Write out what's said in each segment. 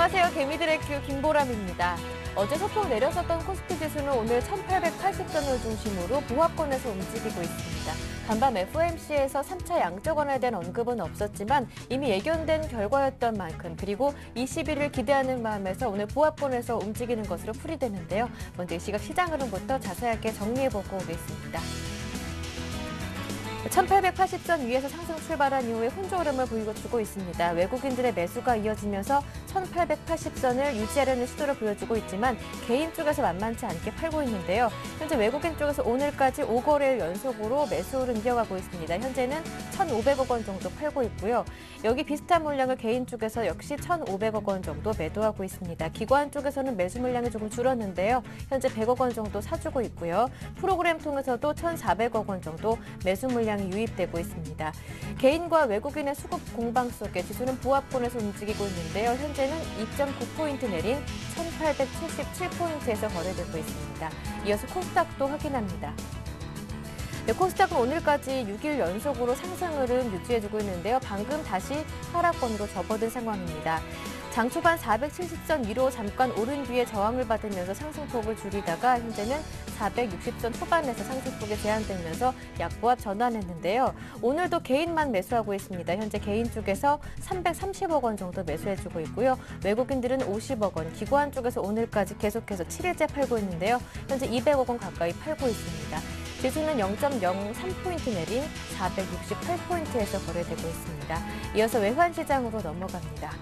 안녕하세요. 개미들의 큐 김보람입니다. 어제 소폭 내렸었던 코스피 지수는 오늘 1880선을 중심으로 보합권에서 움직이고 있습니다. 간밤 FOMC에서 3차 양적 완화에 대한 언급은 없었지만 이미 예견된 결과였던 만큼 그리고 21일 기대하는 마음에서 오늘 보합권에서 움직이는 것으로 풀이되는데요. 먼저 이 시각 시장 흐름부터 자세하게 정리해보고 오겠습니다. 1880선 위에서 상승 출발한 이후에 혼조 흐름을 보여주고 있습니다. 외국인들의 매수가 이어지면서 1880선을 유지하려는 시도를 보여주고 있지만 개인 쪽에서 만만치 않게 팔고 있는데요. 현재 외국인 쪽에서 오늘까지 5거래일 연속으로 매수 흐름 이어가고 있습니다. 현재는 1,500억 원 정도 팔고 있고요. 여기 비슷한 물량을 개인 쪽에서 역시 1,500억 원 정도 매도하고 있습니다. 기관 쪽에서는 매수 물량이 조금 줄었는데요. 현재 100억 원 정도 사주고 있고요. 프로그램 통해서도 1,400억 원 정도 매수 물량이 유입되고 있습니다. 개인과 외국인의 수급 공방 속에 지수는 보합권에서 움직이고 있는데요. 현재는 2.9포인트 내린 1,877포인트에서 거래되고 있습니다. 이어서 코스닥도 확인합니다. 네, 코스닥은 오늘까지 6일 연속으로 상승 흐름 유지해주고 있는데요. 방금 다시 하락권으로 접어든 상황입니다. 장 초반 470선 위로 잠깐 오른 뒤에 저항을 받으면서 상승폭을 줄이다가 현재는 460선 초반에서 상승폭이 제한되면서 약보합 전환했는데요. 오늘도 개인만 매수하고 있습니다. 현재 개인 쪽에서 330억 원 정도 매수해주고 있고요. 외국인들은 50억 원, 기관 쪽에서 오늘까지 계속해서 7일째 팔고 있는데요. 현재 200억 원 가까이 팔고 있습니다. 지수는 0.03포인트 내린 468포인트에서 거래되고 있습니다. 이어서 외환시장으로 넘어갑니다.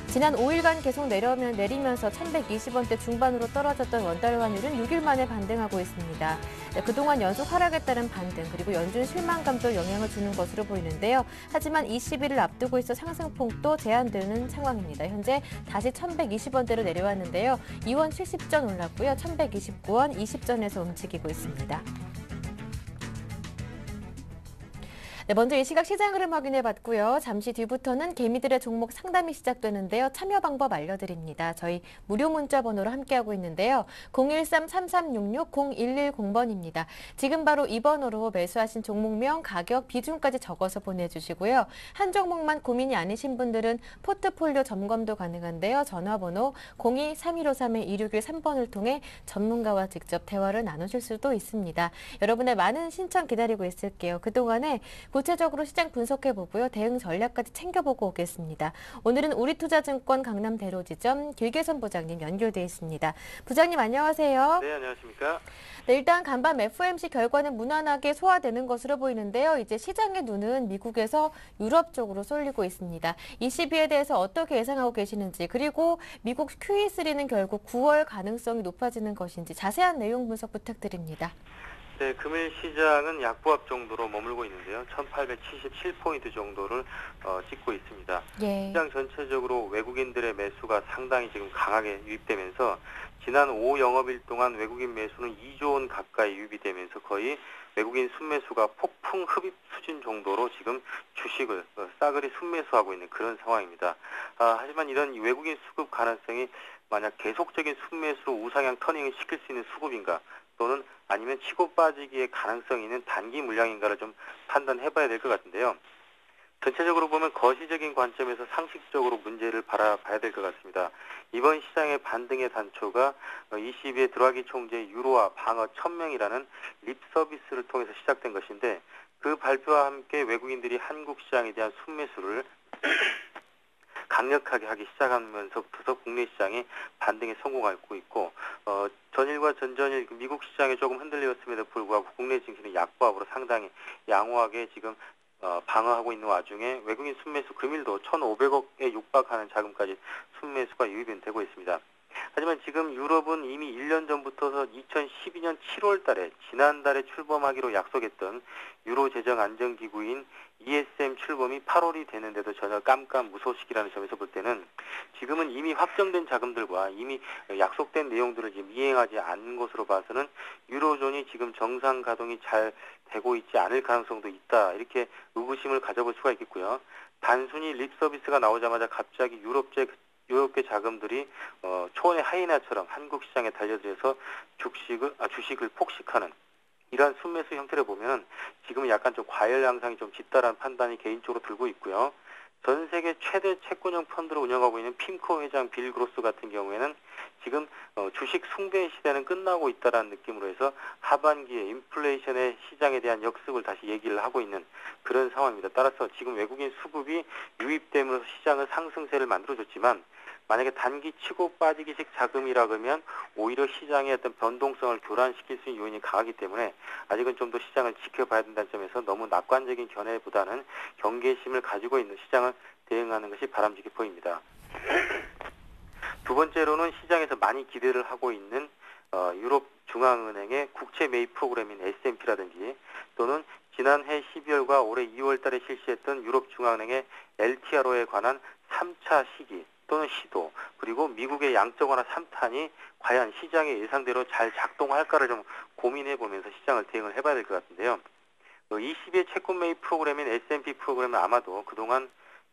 지난 5일간 계속 내리면서 1,120원대 중반으로 떨어졌던 원달러 환율은 6일 만에 반등하고 있습니다. 그동안 연속 하락에 따른 반등 그리고 연준 실망감도 영향을 주는 것으로 보이는데요. 하지만 20일을 앞두고 있어 상승폭도 제한되는 상황입니다. 현재 다시 1,120원대로 내려왔는데요. 2원 70전 올랐고요. 1,129원 20전에서 움직이고 있습니다. 네, 먼저 이 시각 시장 흐름 확인해봤고요. 잠시 뒤부터는 개미들의 종목 상담이 시작되는데요. 참여 방법 알려드립니다. 저희 무료 문자 번호로 함께하고 있는데요. 013-3366-0110번입니다. 지금 바로 이 번호로 매수하신 종목명, 가격, 비중까지 적어서 보내주시고요. 한 종목만 고민이 아니신 분들은 포트폴리오 점검도 가능한데요. 전화번호 02-3153-2613번을 통해 전문가와 직접 대화를 나누실 수도 있습니다. 여러분의 많은 신청 기다리고 있을게요. 그동안에 구체적으로 시장 분석해보고요. 대응 전략까지 챙겨보고 오겠습니다. 오늘은 우리투자증권 강남대로지점 길계선 부장님 연결돼 있습니다. 부장님 안녕하세요. 네, 안녕하십니까. 네, 일단 간밤 FOMC 결과는 무난하게 소화되는 것으로 보이는데요. 이제 시장의 눈은 미국에서 유럽 쪽으로 쏠리고 있습니다. ECB에 대해서 어떻게 예상하고 계시는지 그리고 미국 QE3는 결국 9월 가능성이 높아지는 것인지 자세한 내용 분석 부탁드립니다. 네, 금일 시장은 약보합 정도로 머물고 있는데요. 1,877포인트 정도를 찍고 있습니다. 예. 시장 전체적으로 외국인들의 매수가 상당히 지금 강하게 유입되면서 지난 5 영업일 동안 외국인 매수는 2조 원 가까이 유입이 되면서 거의 외국인 순매수가 폭풍 흡입 수준 정도로 지금 주식을 싸그리 순매수하고 있는 그런 상황입니다. 하지만 이런 외국인 수급 가능성이 만약 계속적인 순매수로 우상향 터닝을 시킬 수 있는 수급인가 또는 아니면 치고 빠지기의 가능성이 있는 단기 물량인가를 좀 판단해봐야 될 것 같은데요. 전체적으로 보면 거시적인 관점에서 상식적으로 문제를 바라봐야 될 것 같습니다. 이번 시장의 반등의 단초가 22의 드라기 총재 유로화 방어 1,000명이라는 립 서비스를 통해서 시작된 것인데 그 발표와 함께 외국인들이 한국 시장에 대한 순매수를 강력하게 하기 시작하면서부터 국내 시장이 반등에 성공하고 있고 전일과 전전일 미국 시장이 조금 흔들렸음에도 불구하고 국내 증시는 약보합으로 상당히 양호하게 지금 방어하고 있는 와중에 외국인 순매수 금일도 1,500억에 육박하는 자금까지 순매수가 유입이 되고 있습니다. 하지만 지금 유럽은 이미 1년 전부터 2012년 7월 달에 지난달에 출범하기로 약속했던 유로 재정 안정기구인 ESM 출범이 8월이 되는데도 전혀 깜깜무소식이라는 점에서 볼 때는 지금은 이미 확정된 자금들과 이미 약속된 내용들을 지금 이행하지 않는 것으로 봐서는 유로존이 지금 정상 가동이 잘 되고 있지 않을 가능성도 있다. 이렇게 의구심을 가져볼 수가 있겠고요. 단순히 립 서비스가 나오자마자 갑자기 유럽계 자금들이 초원의 하이에나처럼 한국 시장에 달려들어서 주식을 폭식하는 이러한 순매수 형태를 보면 지금은 약간 좀 과열 양상이 좀 짙다라는 판단이 개인적으로 들고 있고요. 전 세계 최대 채권형 펀드를 운영하고 있는 핌코 회장 빌 그로스 같은 경우에는 지금 주식 숭배 시대는 끝나고 있다라는 느낌으로 해서 하반기에 인플레이션의 시장에 대한 역습을 다시 얘기를 하고 있는 그런 상황입니다. 따라서 지금 외국인 수급이 유입됨으로써 시장은 상승세를 만들어줬지만 만약에 단기 치고 빠지기식 자금이라 그러면 오히려 시장의 어떤 변동성을 교란시킬 수 있는 요인이 강하기 때문에 아직은 좀 더 시장을 지켜봐야 된다는 점에서 너무 낙관적인 견해보다는 경계심을 가지고 있는 시장을 대응하는 것이 바람직해 보입니다. 두 번째로는 시장에서 많이 기대를 하고 있는 유럽 중앙은행의 국채 매입 프로그램인 S&P라든지 또는 지난해 12월과 올해 2월 달에 실시했던 유럽 중앙은행의 LTRO에 관한 3차 시기 또는 시도 그리고 미국의 양적 완화 3탄이 과연 시장의 예상대로 잘 작동할까를 좀 고민해 보면서 시장을 대응을 해봐야 될 것 같은데요. 20의 채권 매입 프로그램인 S&P 프로그램은 아마도 그동안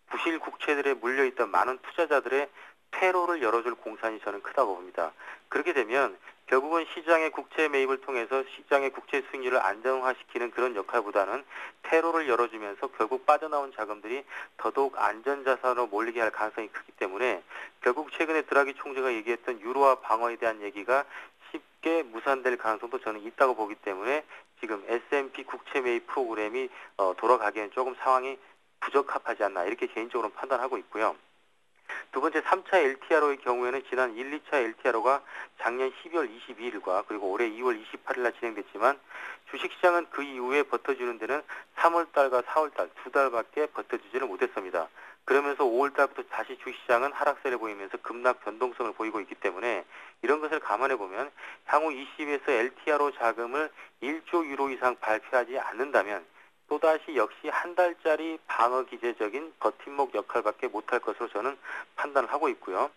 부실 국채들에 물려있던 많은 투자자들의 퇴로를 열어줄 공산이 저는 크다고 봅니다. 그렇게 되면 결국은 시장의 국채 매입을 통해서 시장의 국채 수익률을 안정화시키는 그런 역할보다는 퇴로를 열어주면서 결국 빠져나온 자금들이 더더욱 안전자산으로 몰리게 할 가능성이 크기 때문에 결국 최근에 드라기 총재가 얘기했던 유로화 방어에 대한 얘기가 쉽게 무산될 가능성도 저는 있다고 보기 때문에 지금 S&P 국채 매입 프로그램이 돌아가기에는 조금 상황이 부적합하지 않나 이렇게 개인적으로 판단하고 있고요. 두 번째 3차 LTRO의 경우에는 지난 1, 2차 LTRO가 작년 12월 22일과 그리고 올해 2월 28일 날 진행됐지만 주식시장은 그 이후에 버텨주는 데는 3월달과 4월달 두 달밖에 버텨주지를 못했습니다. 그러면서 5월달부터 다시 주식시장은 하락세를 보이면서 급락 변동성을 보이고 있기 때문에 이런 것을 감안해 보면 향후 20에서 LTRO 자금을 1조 유로 이상 발표하지 않는다면 또다시 역시 한 달짜리 방어 기제적인 버팀목 역할밖에 못할 것으로 저는 판단을 하고 있고요.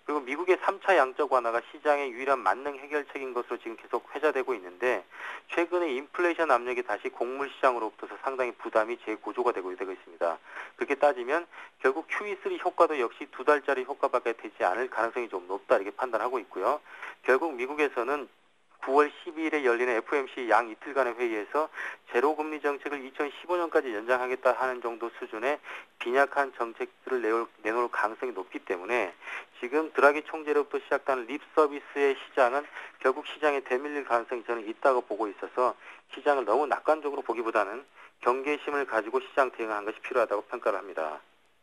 그리고 미국의 3차 양적 완화가 시장의 유일한 만능 해결책인 것으로 지금 계속 회자되고 있는데 최근에 인플레이션 압력이 다시 곡물 시장으로부터 상당히 부담이 재고조가 되고 있습니다. 그렇게 따지면 결국 QE3 효과도 역시 두 달짜리 효과밖에 되지 않을 가능성이 좀 높다 이렇게 판단하고 있고요. 결국 미국에서는 9월 12일에 열리는 FOMC 양 이틀간의 회의에서 제로금리 정책을 2015년까지 연장하겠다 하는 정도 수준의 빈약한 정책들을 내놓을 가능성이 높기 때문에 지금 드라기 총재로부터 시작한 립 서비스의 시장은 결국 시장에 대밀릴 가능성이 저는 있다고 보고 있어서 시장을 너무 낙관적으로 보기보다는 경계심을 가지고 시장 대응하는 것이 필요하다고 평가를 합니다.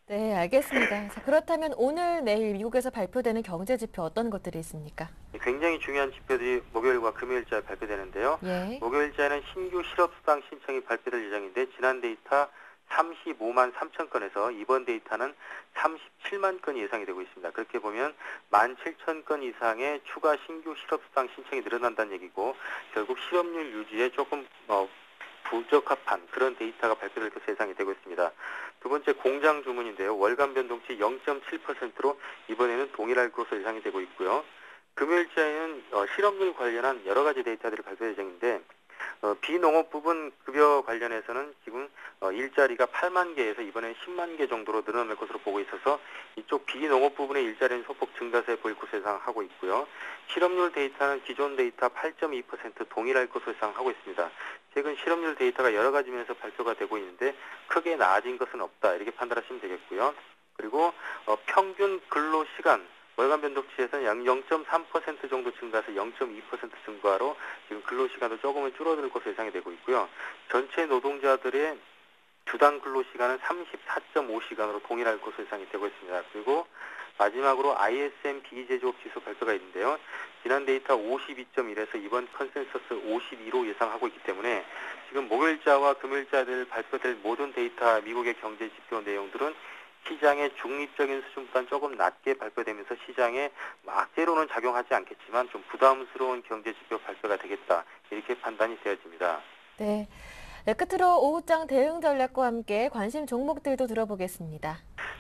네, 알겠습니다. 자, 그렇다면 오늘, 내일 미국에서 발표되는 경제 지표 어떤 것들이 있습니까? 굉장히 중요한 지표들이 목요일과 금요일자에 발표되는데요. 예. 목요일자에는 신규 실업수당 신청이 발표될 예정인데 지난 데이터 35만 3천 건에서 이번 데이터는 37만 건이 예상이 되고 있습니다. 그렇게 보면 17,000건 이상의 추가 신규 실업수당 신청이 늘어난다는 얘기고 결국 실업률 유지에 조금 부적합한 그런 데이터가 발표될 것으로 예상이 되고 있습니다. 두 번째 공장 주문인데요. 월간 변동치 0.7%로 이번에는 동일할 것으로 예상이 되고 있고요. 금요일자에는 실업률 관련한 여러 가지 데이터들이 발표 예정인데 비농업 부분 급여 관련해서는 지금 일자리가 8만 개에서 이번에 10만 개 정도로 늘어날 것으로 보고 있어서 이쪽 비농업 부분의 일자리는 소폭 증가세 보일 것으로 예상하고 있고요. 실업률 데이터는 기존 데이터 8.2% 동일할 것으로 예상하고 있습니다. 최근 실업률 데이터가 여러 가지 면에서 발표가 되고 있는데 크게 나아진 것은 없다 이렇게 판단하시면 되겠고요. 그리고 평균 근로시간 월간 변동치에서는 약 0.3% 정도 증가해서 0.2% 증가로 지금 근로시간도 조금은 줄어들 것으로 예상이 되고 있고요. 전체 노동자들의 주당 근로시간은 34.5시간으로 동일할 것으로 예상이 되고 있습니다. 그리고 마지막으로 ISM 비제조업 지수 발표가 있는데요. 지난 데이터 52.1에서 이번 컨센서스 52로 예상하고 있기 때문에 지금 목요일자와 금요일자들 발표될 모든 데이터 미국의 경제 지표 내용들은 시장의 중립적인 수준보다는 조금 낮게 발표되면서 시장에 악재로는 작용하지 않겠지만 좀 부담스러운 경제 지표 발표가 되겠다 이렇게 판단이 되어집니다. 네. 네, 끝으로 오후장 대응 전략과 함께 관심 종목들도 들어보겠습니다.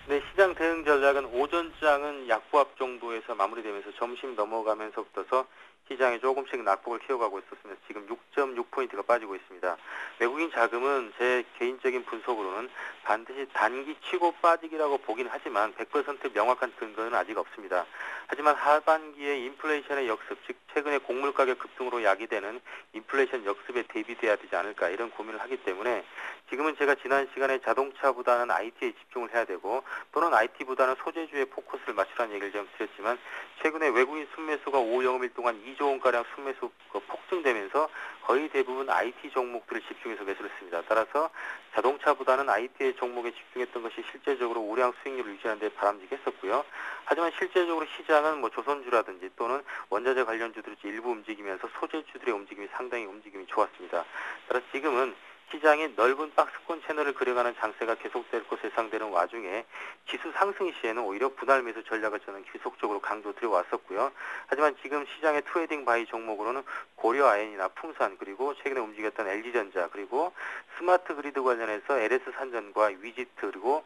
네, 시장 대응 전략은 오전장은 약보합 정도에서 마무리되면서 점심 넘어가면서부터서 시장에 조금씩 낙폭을 키워가고 있었으면서 지금 6.6포인트가 빠지고 있습니다. 외국인 자금은 제 개인적인 분석으로는 반드시 단기 치고 빠지기라고 보긴 하지만 100% 명확한 근거는 아직 없습니다. 하지만 하반기에 인플레이션의 역습, 즉 최근에 곡물 가격 급등으로 야기되는 인플레이션 역습에 대비돼야 되지 않을까 이런 고민을 하기 때문에 지금은 제가 지난 시간에 자동차보다는 IT에 집중을 해야 되고 또는 IT보다는 소재주에 포커스를 맞추라는 얘기를 좀 드렸지만 최근에 외국인 순매수가 5 영업일 동안 2조 원가량 순매수 폭증되면서 거의 대부분 IT 종목들을 집중해서 매수를 했습니다. 따라서 자동차보다는 IT의 종목에 집중했던 것이 실제적으로 우량 수익률을 유지하는 데 바람직했었고요. 하지만 실제적으로 시장은 뭐 조선주라든지 또는 원자재 관련주들이 일부 움직이면서 소재주들의 움직임이 상당히 좋았습니다. 따라서 지금은 시장이 넓은 박스권 채널을 그려가는 장세가 계속될 것으로 예상되는 와중에 지수 상승 시에는 오히려 분할 매수 전략을 저는 계속적으로 강조드려왔었고요. 하지만 지금 시장의 트레이딩 바이 종목으로는 고려아연이나 풍산 그리고 최근에 움직였던 LG전자 그리고 스마트 그리드 관련해서 LS산전과 위지트 그리고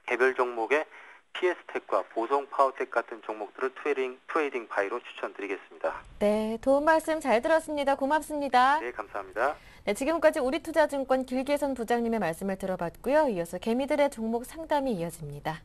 개별 종목의 PS텍과 보성파워텍 같은 종목들을 트레이딩 바이로 추천드리겠습니다. 네, 도움 말씀 잘 들었습니다. 고맙습니다. 네, 감사합니다. 네, 지금까지 우리투자증권 길계선 부장님의 말씀을 들어봤고요. 이어서 개미들의 종목 상담이 이어집니다.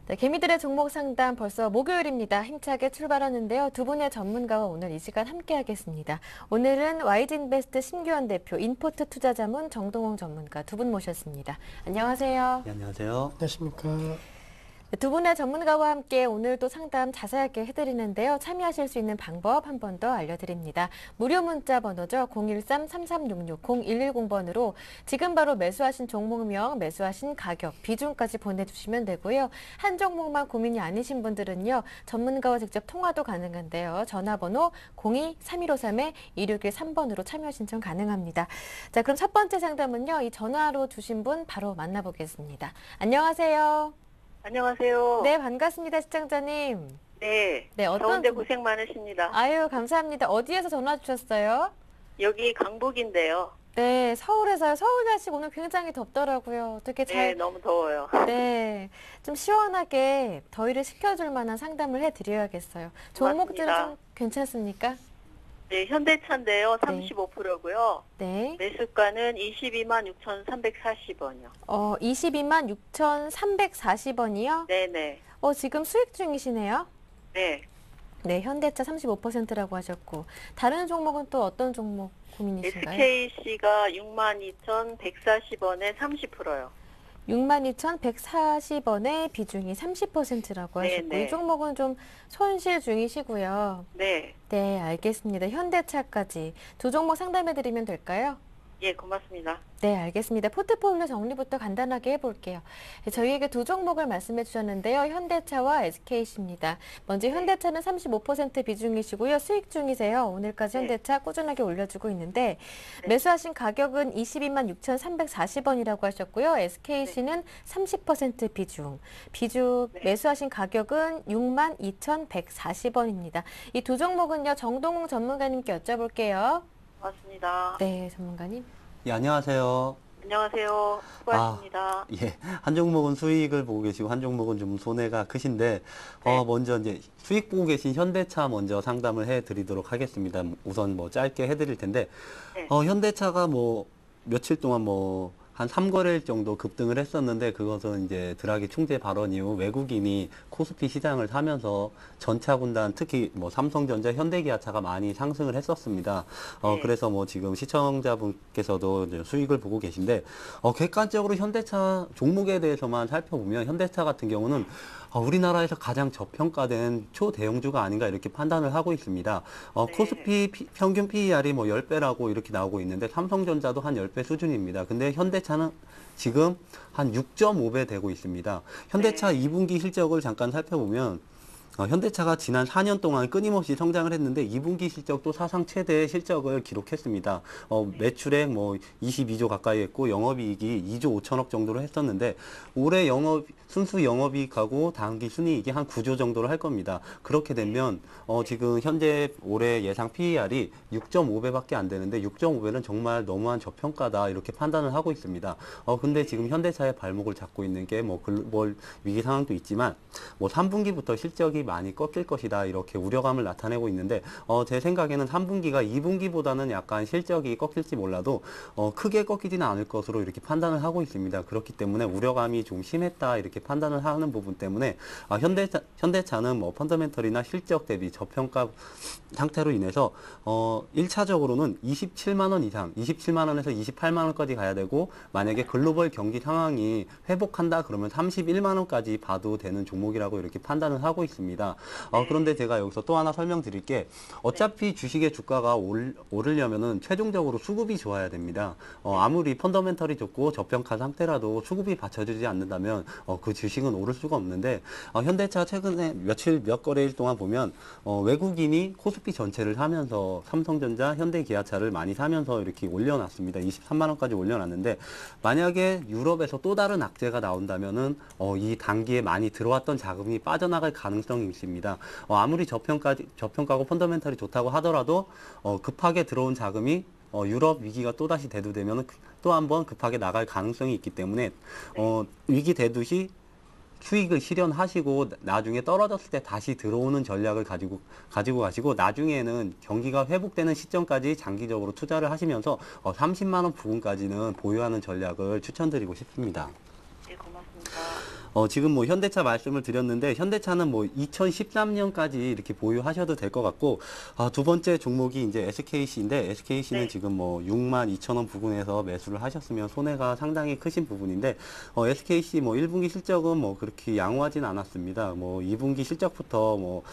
네, 개미들의 종목 상담 벌써 목요일입니다. 힘차게 출발하는데요. 두 분의 전문가와 오늘 이 시간 함께하겠습니다. 오늘은 YG인베스트 신규환 대표, 인포트 투자자문 정동홍 전문가 두 분 모셨습니다. 안녕하세요. 네, 안녕하세요. 안녕하십니까. 네, 두 분의 전문가와 함께 오늘도 상담 자세하게 해드리는데요. 참여하실 수 있는 방법 한 번 더 알려드립니다. 무료 문자 번호죠. 013-3366-0110번으로 지금 바로 매수하신 종목명, 매수하신 가격, 비중까지 보내주시면 되고요. 한 종목만 고민이 아니신 분들은요. 전문가와 직접 통화도 가능한데요. 전화번호 02-3153-2613번으로 참여 신청 가능합니다. 자, 그럼 첫 번째 상담은요. 이 전화로 주신 분 바로 만나보겠습니다. 안녕하세요. 안녕하세요. 네, 반갑습니다, 시청자님. 네. 네, 어떤 더운데 종- 고생 많으십니다. 아유, 감사합니다. 어디에서 전화 주셨어요? 여기 강북인데요. 네, 서울에서요. 서울 날씨 오늘 굉장히 덥더라고요. 어떻게 네, 너무 더워요. 네, 좀 시원하게 더위를 식혀줄 만한 상담을 해드려야겠어요. 종목들은 고맙습니다. 좀 괜찮습니까? 네, 현대차인데요. 네. 35%고요. 네, 매수가는 226,340원이요. 226,340원이요? 네네. 지금 수익 중이시네요? 네. 네, 현대차 35%라고 하셨고, 다른 종목은 또 어떤 종목 고민이신가요? SKC가 62,140원에 30%요. 62,140원의 비중이 30%라고 하셨고, 네. 이 종목은 좀 손실 중이시고요. 네. 네, 알겠습니다. 현대차까지 두 종목 상담해드리면 될까요? 예, 고맙습니다. 네, 알겠습니다. 포트폴리오 정리부터 간단하게 해볼게요. 저희에게 두 종목을 말씀해 주셨는데요. 현대차와 SKC입니다. 먼저 현대차는 35% 비중이시고요. 수익 중이세요. 오늘까지 네. 현대차 꾸준하게 올려주고 있는데 네. 매수하신 가격은 226,340원이라고 하셨고요. SKC는 30% 비중. 네. 매수하신 가격은 62,140원입니다. 이 두 종목은요. 정동웅 전문가님께 여쭤볼게요. 고맙습니다. 네, 전문가님. 예, 안녕하세요. 안녕하세요. 수고하십니다. 예, 한 종목은 수익을 보고 계시고 한 종목은 좀 손해가 크신데, 네. 먼저 이제 수익 보고 계신 현대차 먼저 상담을 해드리도록 하겠습니다. 우선 뭐 짧게 해드릴 텐데, 네. 현대차가 뭐 며칠 동안 뭐 한 3거래일 정도 급등을 했었는데 그것은 이제 드라기 총재 발언 이후 외국인이 코스피 시장을 사면서 전차 군단 특히 뭐 삼성전자, 현대기아차가 많이 상승을 했었습니다. 네. 그래서 뭐 지금 시청자분께서도 이제 수익을 보고 계신데 객관적으로 현대차 종목에 대해서만 살펴보면 현대차 같은 경우는 우리나라에서 가장 저평가된 초대형주가 아닌가 이렇게 판단을 하고 있습니다. 네. 코스피 평균 PER이 뭐 10배라고 이렇게 나오고 있는데 삼성전자도 한 10배 수준입니다. 근데 현대차는 지금 한 6.5배 되고 있습니다. 현대차 네. 2분기 실적을 잠깐 살펴보면 현대차가 지난 4년 동안 끊임없이 성장을 했는데 2분기 실적도 사상 최대의 실적을 기록했습니다. 매출액 뭐 22조 가까이 했고 영업이익이 2조 5천억 정도로 했었는데 올해 순수 영업이익하고 당기 순이익이 한 9조 정도로 할 겁니다. 그렇게 되면 지금 현재 올해 예상 PER이 6.5배밖에 안 되는데 6.5배는 정말 너무한 저평가다 이렇게 판단을 하고 있습니다. 근데 지금 현대차의 발목을 잡고 있는 게 뭐 글로벌 위기 상황도 있지만 뭐 3분기부터 실적이 많이 꺾일 것이다 이렇게 우려감을 나타내고 있는데 제 생각에는 3분기가 2분기보다는 약간 실적이 꺾일지 몰라도 크게 꺾이지는 않을 것으로 이렇게 판단을 하고 있습니다. 그렇기 때문에 우려감이 좀 심했다 이렇게 판단을 하는 부분 때문에 현대차는 뭐 펀더멘털이나 실적 대비 저평가 상태로 인해서 1차적으로는 27만 원 이상, 27만 원에서 28만 원까지 가야 되고 만약에 글로벌 경기 상황이 회복한다 그러면 31만 원까지 봐도 되는 종목이라고 이렇게 판단을 하고 있습니다. 그런데 제가 여기서 또 하나 설명드릴 게 어차피 주식의 주가가 오르려면은 최종적으로 수급이 좋아야 됩니다. 아무리 펀더멘털이 좋고 저평가 상태라도 수급이 받쳐주지 않는다면 그 주식은 오를 수가 없는데 현대차 최근에 몇 거래일 동안 보면 외국인이 코스피 전체를 사면서 삼성전자, 현대기아차를 많이 사면서 이렇게 올려놨습니다. 23만 원까지 올려놨는데 만약에 유럽에서 또 다른 악재가 나온다면은 이 단기에 많이 들어왔던 자금이 빠져나갈 가능성이 있습니다. 아무리 저평가고 펀더멘털이 좋다고 하더라도 급하게 들어온 자금이 유럽 위기가 또다시 대두되면 또 한번 급하게 나갈 가능성이 있기 때문에 위기 대두시 수익을 실현하시고 나중에 떨어졌을 때 다시 들어오는 전략을 가지고 가시고 나중에는 경기가 회복되는 시점까지 장기적으로 투자를 하시면서 30만 원 부분까지는 보유하는 전략을 추천드리고 싶습니다. 네, 고맙습니다. 지금 뭐 현대차 말씀을 드렸는데 현대차는 뭐 2013년까지 이렇게 보유하셔도 될 것 같고 두 번째 종목이 이제 SKC인데 SKC는 네. 지금 뭐 6만 2천 원 부근에서 매수를 하셨으면 손해가 상당히 크신 부분인데 SKC 뭐 1분기 실적은 뭐 그렇게 양호하진 않았습니다. 뭐 2분기 실적부터 뭐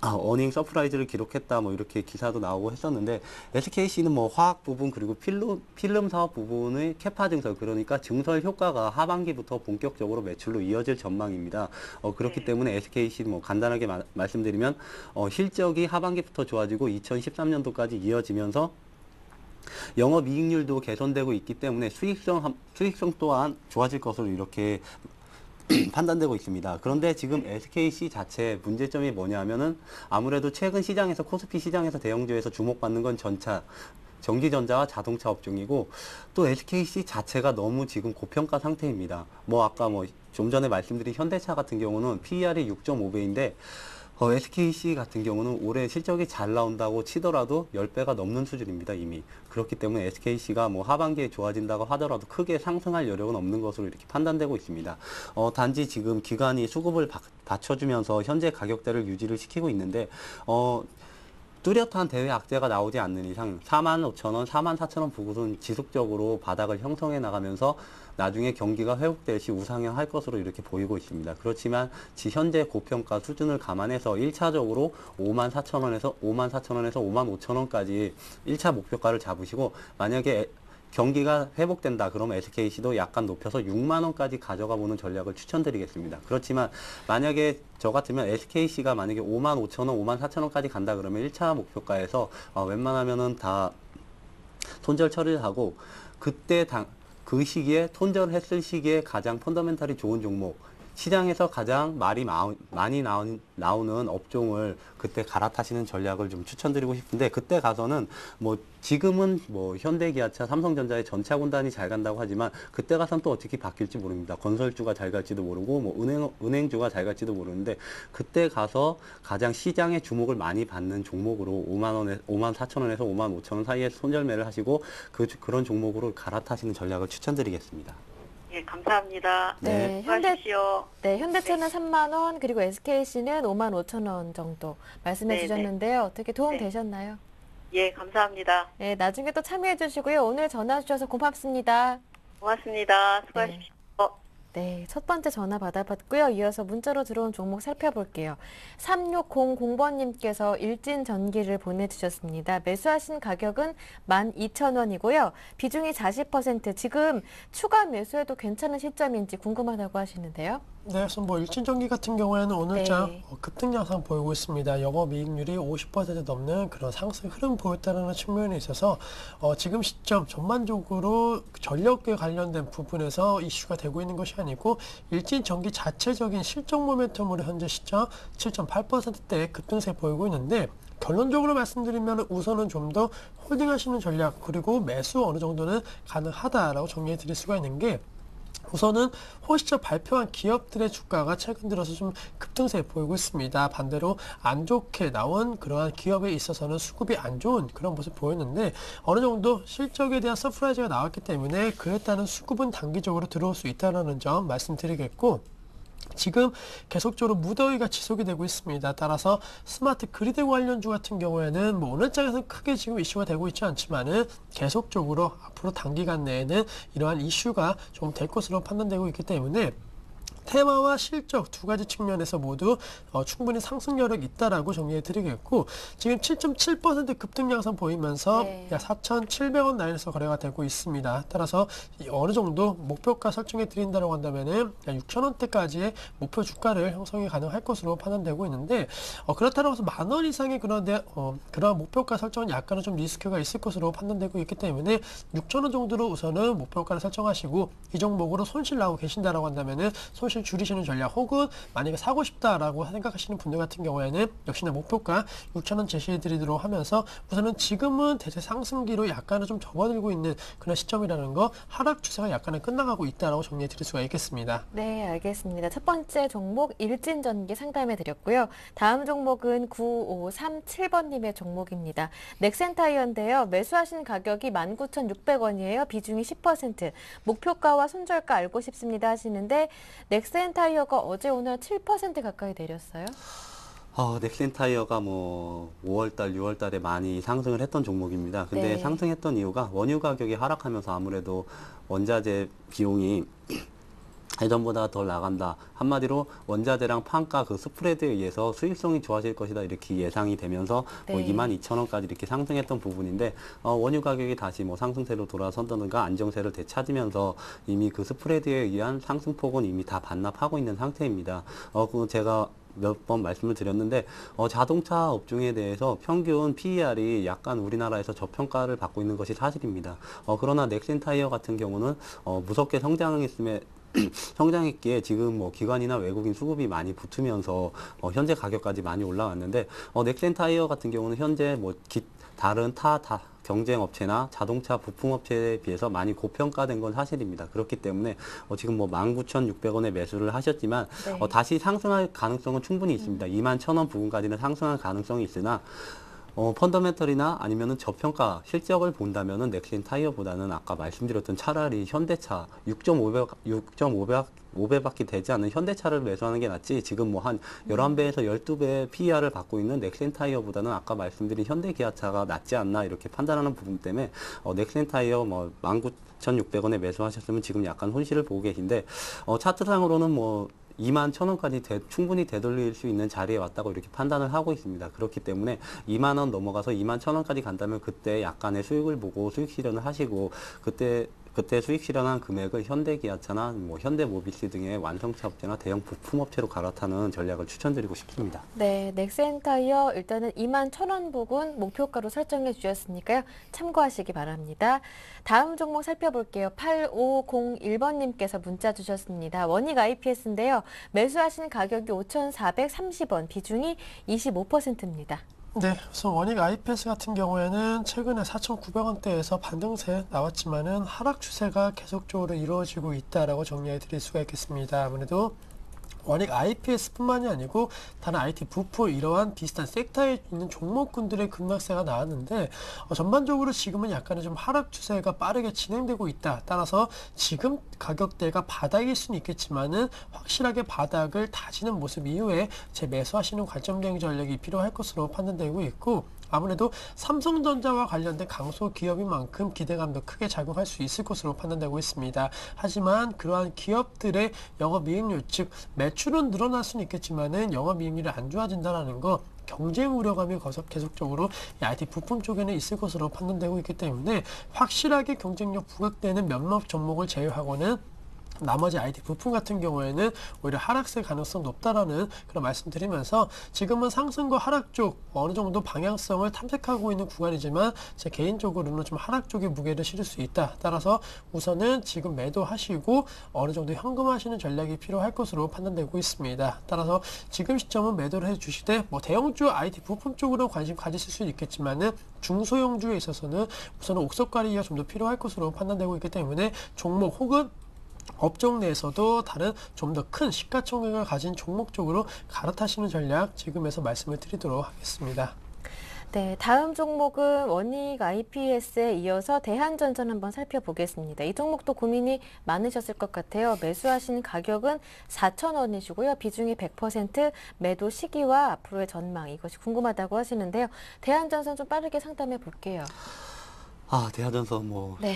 어닝 서프라이즈를 기록했다 뭐 이렇게 기사도 나오고 했었는데 SKC는 뭐 화학 부분 그리고 필름 사업 부분의 캐파 증설 그러니까 증설 효과가 하반기부터 본격적으로 매출로 이어질 전망입니다. 그렇기 때문에 SKC 뭐 간단하게 말씀드리면 실적이 하반기부터 좋아지고 2013년도까지 이어지면서 영업이익률도 개선되고 있기 때문에 수익성 또한 좋아질 것으로 이렇게 판단되고 있습니다. 그런데 지금 SKC 자체 문제점이 뭐냐면은 아무래도 최근 시장에서 코스피 시장에서 대형주에서 주목받는 건 전기전자와 자동차 업종이고 또 SKC 자체가 너무 지금 고평가 상태입니다. 뭐 아까 뭐 좀 전에 말씀드린 현대차 같은 경우는 PER이 6.5배인데 SKC 같은 경우는 올해 실적이 잘 나온다고 치더라도 10배가 넘는 수준입니다, 이미. 그렇기 때문에 SKC가 뭐 하반기에 좋아진다고 하더라도 크게 상승할 여력은 없는 것으로 이렇게 판단되고 있습니다. 단지 지금 기관이 수급을 받쳐주면서 현재 가격대를 유지를 시키고 있는데, 뚜렷한 대외 악재가 나오지 않는 이상 45,000원, 44,000원 부근은 지속적으로 바닥을 형성해 나가면서 나중에 경기가 회복될 시 우상향할 것으로 이렇게 보이고 있습니다. 그렇지만 현재 고평가 수준을 감안해서 1차적으로 54,000원에서 55,000원까지 1차 목표가를 잡으시고 만약에 경기가 회복된다 그러면 SKC도 약간 높여서 6만 원까지 가져가 보는 전략을 추천드리겠습니다. 그렇지만 만약에 저 같으면 SKC가 만약에 55,000원, 54,000원까지 간다 그러면 1차 목표가에서 웬만하면은 다 손절 처리를 하고 그 시기에 손절했을 시기에 가장 펀더멘탈이 좋은 종목 시장에서 가장 말이 많이 나오는 업종을 그때 갈아타시는 전략을 좀 추천드리고 싶은데 그때 가서는 뭐 지금은 뭐 현대기아차, 삼성전자의 전차 군단이 잘 간다고 하지만 그때 가서는 또 어떻게 바뀔지 모릅니다. 건설주가 잘 갈지도 모르고 뭐 은행주가 잘 갈지도 모르는데 그때 가서 가장 시장에 주목을 많이 받는 종목으로 54,000원에서 55,000원 사이에 손절매를 하시고 그런 종목으로 갈아타시는 전략을 추천드리겠습니다. 예, 감사합니다. 네, 수고하십시오. 현대차는 3만 원, 그리고 SKC는 55,000원 정도 말씀해 네, 주셨는데요. 어떻게 도움 네. 되셨나요? 예, 감사합니다. 네, 나중에 또 참여해 주시고요. 오늘 전화 주셔서 고맙습니다. 고맙습니다. 수고하십시오. 네, 첫 번째 전화 받아봤고요. 이어서 문자로 들어온 종목 살펴볼게요. 3600번님께서 일진전기를 보내주셨습니다. 매수하신 가격은 12,000원이고요. 비중이 40%, 지금 추가 매수해도 괜찮은 시점인지 궁금하다고 하시는데요. 네, 그래서 뭐 일진전기 같은 경우에는 오늘장 네. 급등 양상 보이고 있습니다. 영업이익률이 50% 넘는 그런 상승 흐름 보였다는 측면에 있어서 지금 시점 전반적으로 전력에 관련된 부분에서 이슈가 되고 있는 것이 아니고 일진전기 자체적인 실적 모멘텀으로 현재 시점 7.8%대의 급등세 보이고 있는데 결론적으로 말씀드리면 우선은 좀 더 홀딩하시는 전략 그리고 매수 어느 정도는 가능하다라고 정리해 드릴 수가 있는 게 우선은 호시적 발표한 기업들의 주가가 최근 들어서 좀 급등세 보이고 있습니다. 반대로 안 좋게 나온 그러한 기업에 있어서는 수급이 안 좋은 그런 모습 보였는데 어느 정도 실적에 대한 서프라이즈가 나왔기 때문에 그에 따른 수급은 단기적으로 들어올 수 있다는 점 말씀드리겠고 지금 계속적으로 무더위가 지속이 되고 있습니다. 따라서 스마트 그리드 관련주 같은 경우에는 뭐 오늘 장에서는 크게 지금 이슈가 되고 있지 않지만은 계속적으로 앞으로 단기간 내에는 이러한 이슈가 좀 될 것으로 판단되고 있기 때문에 테마와 실적 두 가지 측면에서 모두 충분히 상승 여력이 있다라고 정리해 드리겠고 지금 7.7% 급등 양상 보이면서 네. 약 4,700원 라인에서 거래가 되고 있습니다. 따라서 어느 정도 목표가 설정해 드린다고 한다면은 6,000원대까지의 목표 주가를 형성이 가능할 것으로 판단되고 있는데 그렇다고 해서 10,000원 이상의 그런 목표가 설정은 약간은 좀 리스크가 있을 것으로 판단되고 있기 때문에 6,000원 정도로 우선은 목표가를 설정하시고 이 종목으로 손실 나고 계신다라고 한다면은 손실 줄이시는 전략 혹은 만약에 사고 싶다라고 생각하시는 분들 같은 경우에는 역시나 목표가 6,000원 제시해 드리도록 하면서 우선은 지금은 대세 상승기로 약간은 좀 접어들고 있는 그런 시점이라는 거 하락 추세가 약간은 끝나가고 있다라고 정리해 드릴 수가 있겠습니다. 네, 알겠습니다. 첫 번째 종목 일진전기 상담해 드렸고요. 다음 종목은 9537번님의 종목입니다. 넥센타이어인데요. 매수하신 가격이 19,600원이에요. 비중이 10%. 목표가와 손절가 알고 싶습니다 하시는데 넥센타이어가 어제 오늘 7% 가까이 내렸어요. 넥센타이어가 뭐 5월달, 6월달에 많이 상승을 했던 종목입니다. 근데 네. 상승했던 이유가 원유 가격이 하락하면서 아무래도 원자재 비용이 예전보다 덜 나간다. 한마디로 원자재랑 판가 그 스프레드에 의해서 수익성이 좋아질 것이다. 이렇게 예상이 되면서 뭐 네. 22,000원까지 이렇게 상승했던 부분인데 원유 가격이 다시 뭐 상승세로 돌아선다든가 안정세를 되찾으면서 이미 그 스프레드에 의한 상승폭은 이미 다 반납하고 있는 상태입니다. 그 제가 몇 번 말씀을 드렸는데 자동차 업종에 대해서 평균 PER이 약간 우리나라에서 저평가를 받고 있는 것이 사실입니다. 그러나 넥센타이어 같은 경우는 무섭게 성장했기에 지금 뭐 기관이나 외국인 수급이 많이 붙으면서 현재 가격까지 많이 올라왔는데 넥센타이어 같은 경우는 현재 뭐 다른 타 경쟁 업체나 자동차 부품 업체에 비해서 많이 고평가된 건 사실입니다. 그렇기 때문에 지금 뭐 19,600원에 매수를 하셨지만 네. 다시 상승할 가능성은 충분히 있습니다. 21,000원 부근까지는 상승할 가능성이 있으나 펀더멘털이나 아니면은 저평가 실적을 본다면은 넥센타이어보다는 아까 말씀드렸던 차라리 현대차 6.5배밖에 되지 않는 현대차를 매수하는 게 낫지 지금 뭐 한 11배에서 12배 PER을 받고 있는 넥센타이어보다는 아까 말씀드린 현대기아차가 낫지 않나 이렇게 판단하는 부분 때문에 넥센타이어 뭐 19,600원에 매수하셨으면 지금 약간 손실을 보고 계신데 차트상으로는 뭐 21,000원까지 충분히 되돌릴 수 있는 자리에 왔다고 이렇게 판단을 하고 있습니다. 그렇기 때문에 2만원 넘어가서 21,000원까지 간다면 그때 약간의 수익을 보고 수익 실현을 하시고 그때 수익 실현한 금액을 현대기아차나 뭐 현대모비스 등의 완성차 업체나 대형 부품업체로 갈아타는 전략을 추천드리고 싶습니다. 네, 넥센타이어 일단은 21,000원 부근 목표가로 설정해 주셨으니까요. 참고하시기 바랍니다. 다음 종목 살펴볼게요. 8501번님께서 문자 주셨습니다. 원익 IPS인데요. 매수하신 가격이 5,430원, 비중이 25%입니다. 네, 그래서 원익 IPS 같은 경우에는 최근에 4,900원대에서 반등세 나왔지만은 하락 추세가 계속적으로 이루어지고 있다라고 정리해 드릴 수가 있겠습니다. 아무래도 원익 IPS뿐만이 아니고 다른 IT 부품 이러한 비슷한 섹터에 있는 종목군들의 급락세가 나왔는데 전반적으로 지금은 약간의 좀 하락 추세가 빠르게 진행되고 있다. 따라서 지금 가격대가 바닥일 수는 있겠지만은 확실하게 바닥을 다지는 모습 이후에 재매수하시는 관점 대응 전략이 필요할 것으로 판단되고 있고 아무래도 삼성전자와 관련된 강소 기업인 만큼 기대감도 크게 작용할 수 있을 것으로 판단되고 있습니다. 하지만 그러한 기업들의 영업이익률, 즉 매출은 늘어날 수는 있겠지만은 영업이익률이 안 좋아진다는 거 경쟁 우려감이 계속적으로 이 IT 부품 쪽에는 있을 것으로 판단되고 있기 때문에 확실하게 경쟁력 부각되는 몇몇 종목을 제외하고는 나머지 IT 부품 같은 경우에는 오히려 하락세 가능성 높다라는 그런 말씀드리면서 지금은 상승과 하락 쪽 어느 정도 방향성을 탐색하고 있는 구간이지만 제 개인적으로는 좀 하락 쪽에 무게를 실을 수 있다. 따라서 우선은 지금 매도하시고 어느 정도 현금하시는 전략이 필요할 것으로 판단되고 있습니다. 따라서 지금 시점은 매도를 해주시되 뭐 대형주 IT 부품 쪽으로 관심 가지실 수는 있겠지만은 중소형주에 있어서는 우선은 옥석가리기가 좀 더 필요할 것으로 판단되고 있기 때문에 종목 혹은 업종 내에서도 다른 좀 더 큰 시가총액을 가진 종목 쪽으로 갈아타시는 전략 지금에서 말씀을 드리도록 하겠습니다. 네, 다음 종목은 원익 IPS에 이어서 대한전선 한번 살펴보겠습니다. 이 종목도 고민이 많으셨을 것 같아요. 매수하신 가격은 4,000원이시고요. 비중이 100%, 매도 시기와 앞으로의 전망 이것이 궁금하다고 하시는데요. 대한전선 좀 빠르게 상담해 볼게요. 대한전선 뭐 네.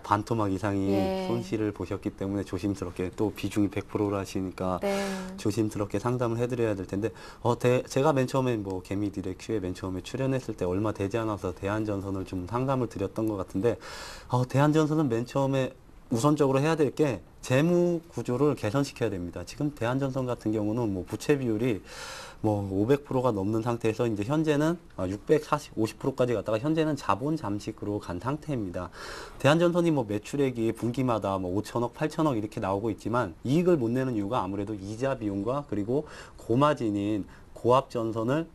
반토막 이상이 예. 손실을 보셨기 때문에 조심스럽게 또 비중이 100%로 하시니까 네. 조심스럽게 상담을 해드려야 될 텐데 제가 맨 처음에 뭐 개미디렉큐에 맨 처음에 출연했을 때 얼마 되지 않아서 대한전선을 좀 상담을 드렸던 것 같은데 대한전선은 맨 처음에 우선적으로 해야 될 게 재무 구조를 개선시켜야 됩니다. 지금 대한전선 같은 경우는 뭐 부채 비율이 뭐 500%가 넘는 상태에서 이제 현재는 50%까지 갔다가 현재는 자본 잠식으로 간 상태입니다. 대한전선이 뭐 매출액이 분기마다 뭐 5천억, 8천억 이렇게 나오고 있지만 이익을 못 내는 이유가 아무래도 이자 비용과 그리고 고마진인 고압전선을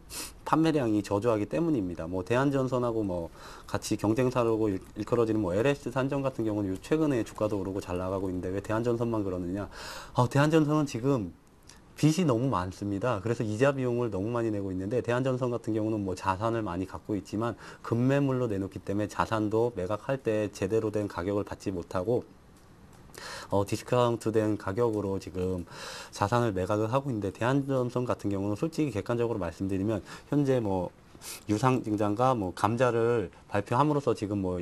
판매량이 저조하기 때문입니다. 뭐 대한전선하고 뭐 같이 경쟁사로 일컬어지는 뭐 LS 산전 같은 경우는 최근에 주가도 오르고 잘 나가고 있는데 왜 대한전선만 그러느냐? 대한전선은 지금 빚이 너무 많습니다. 그래서 이자 비용을 너무 많이 내고 있는데 대한전선 같은 경우는 뭐 자산을 많이 갖고 있지만 급매물로 내놓기 때문에 자산도 매각할 때 제대로 된 가격을 받지 못하고 디스카운트된 가격으로 지금 자산을 매각을 하고 있는데 대한전선 같은 경우는 솔직히 객관적으로 말씀드리면 현재 뭐 유상증자가 뭐 감자를 발표함으로써 지금 뭐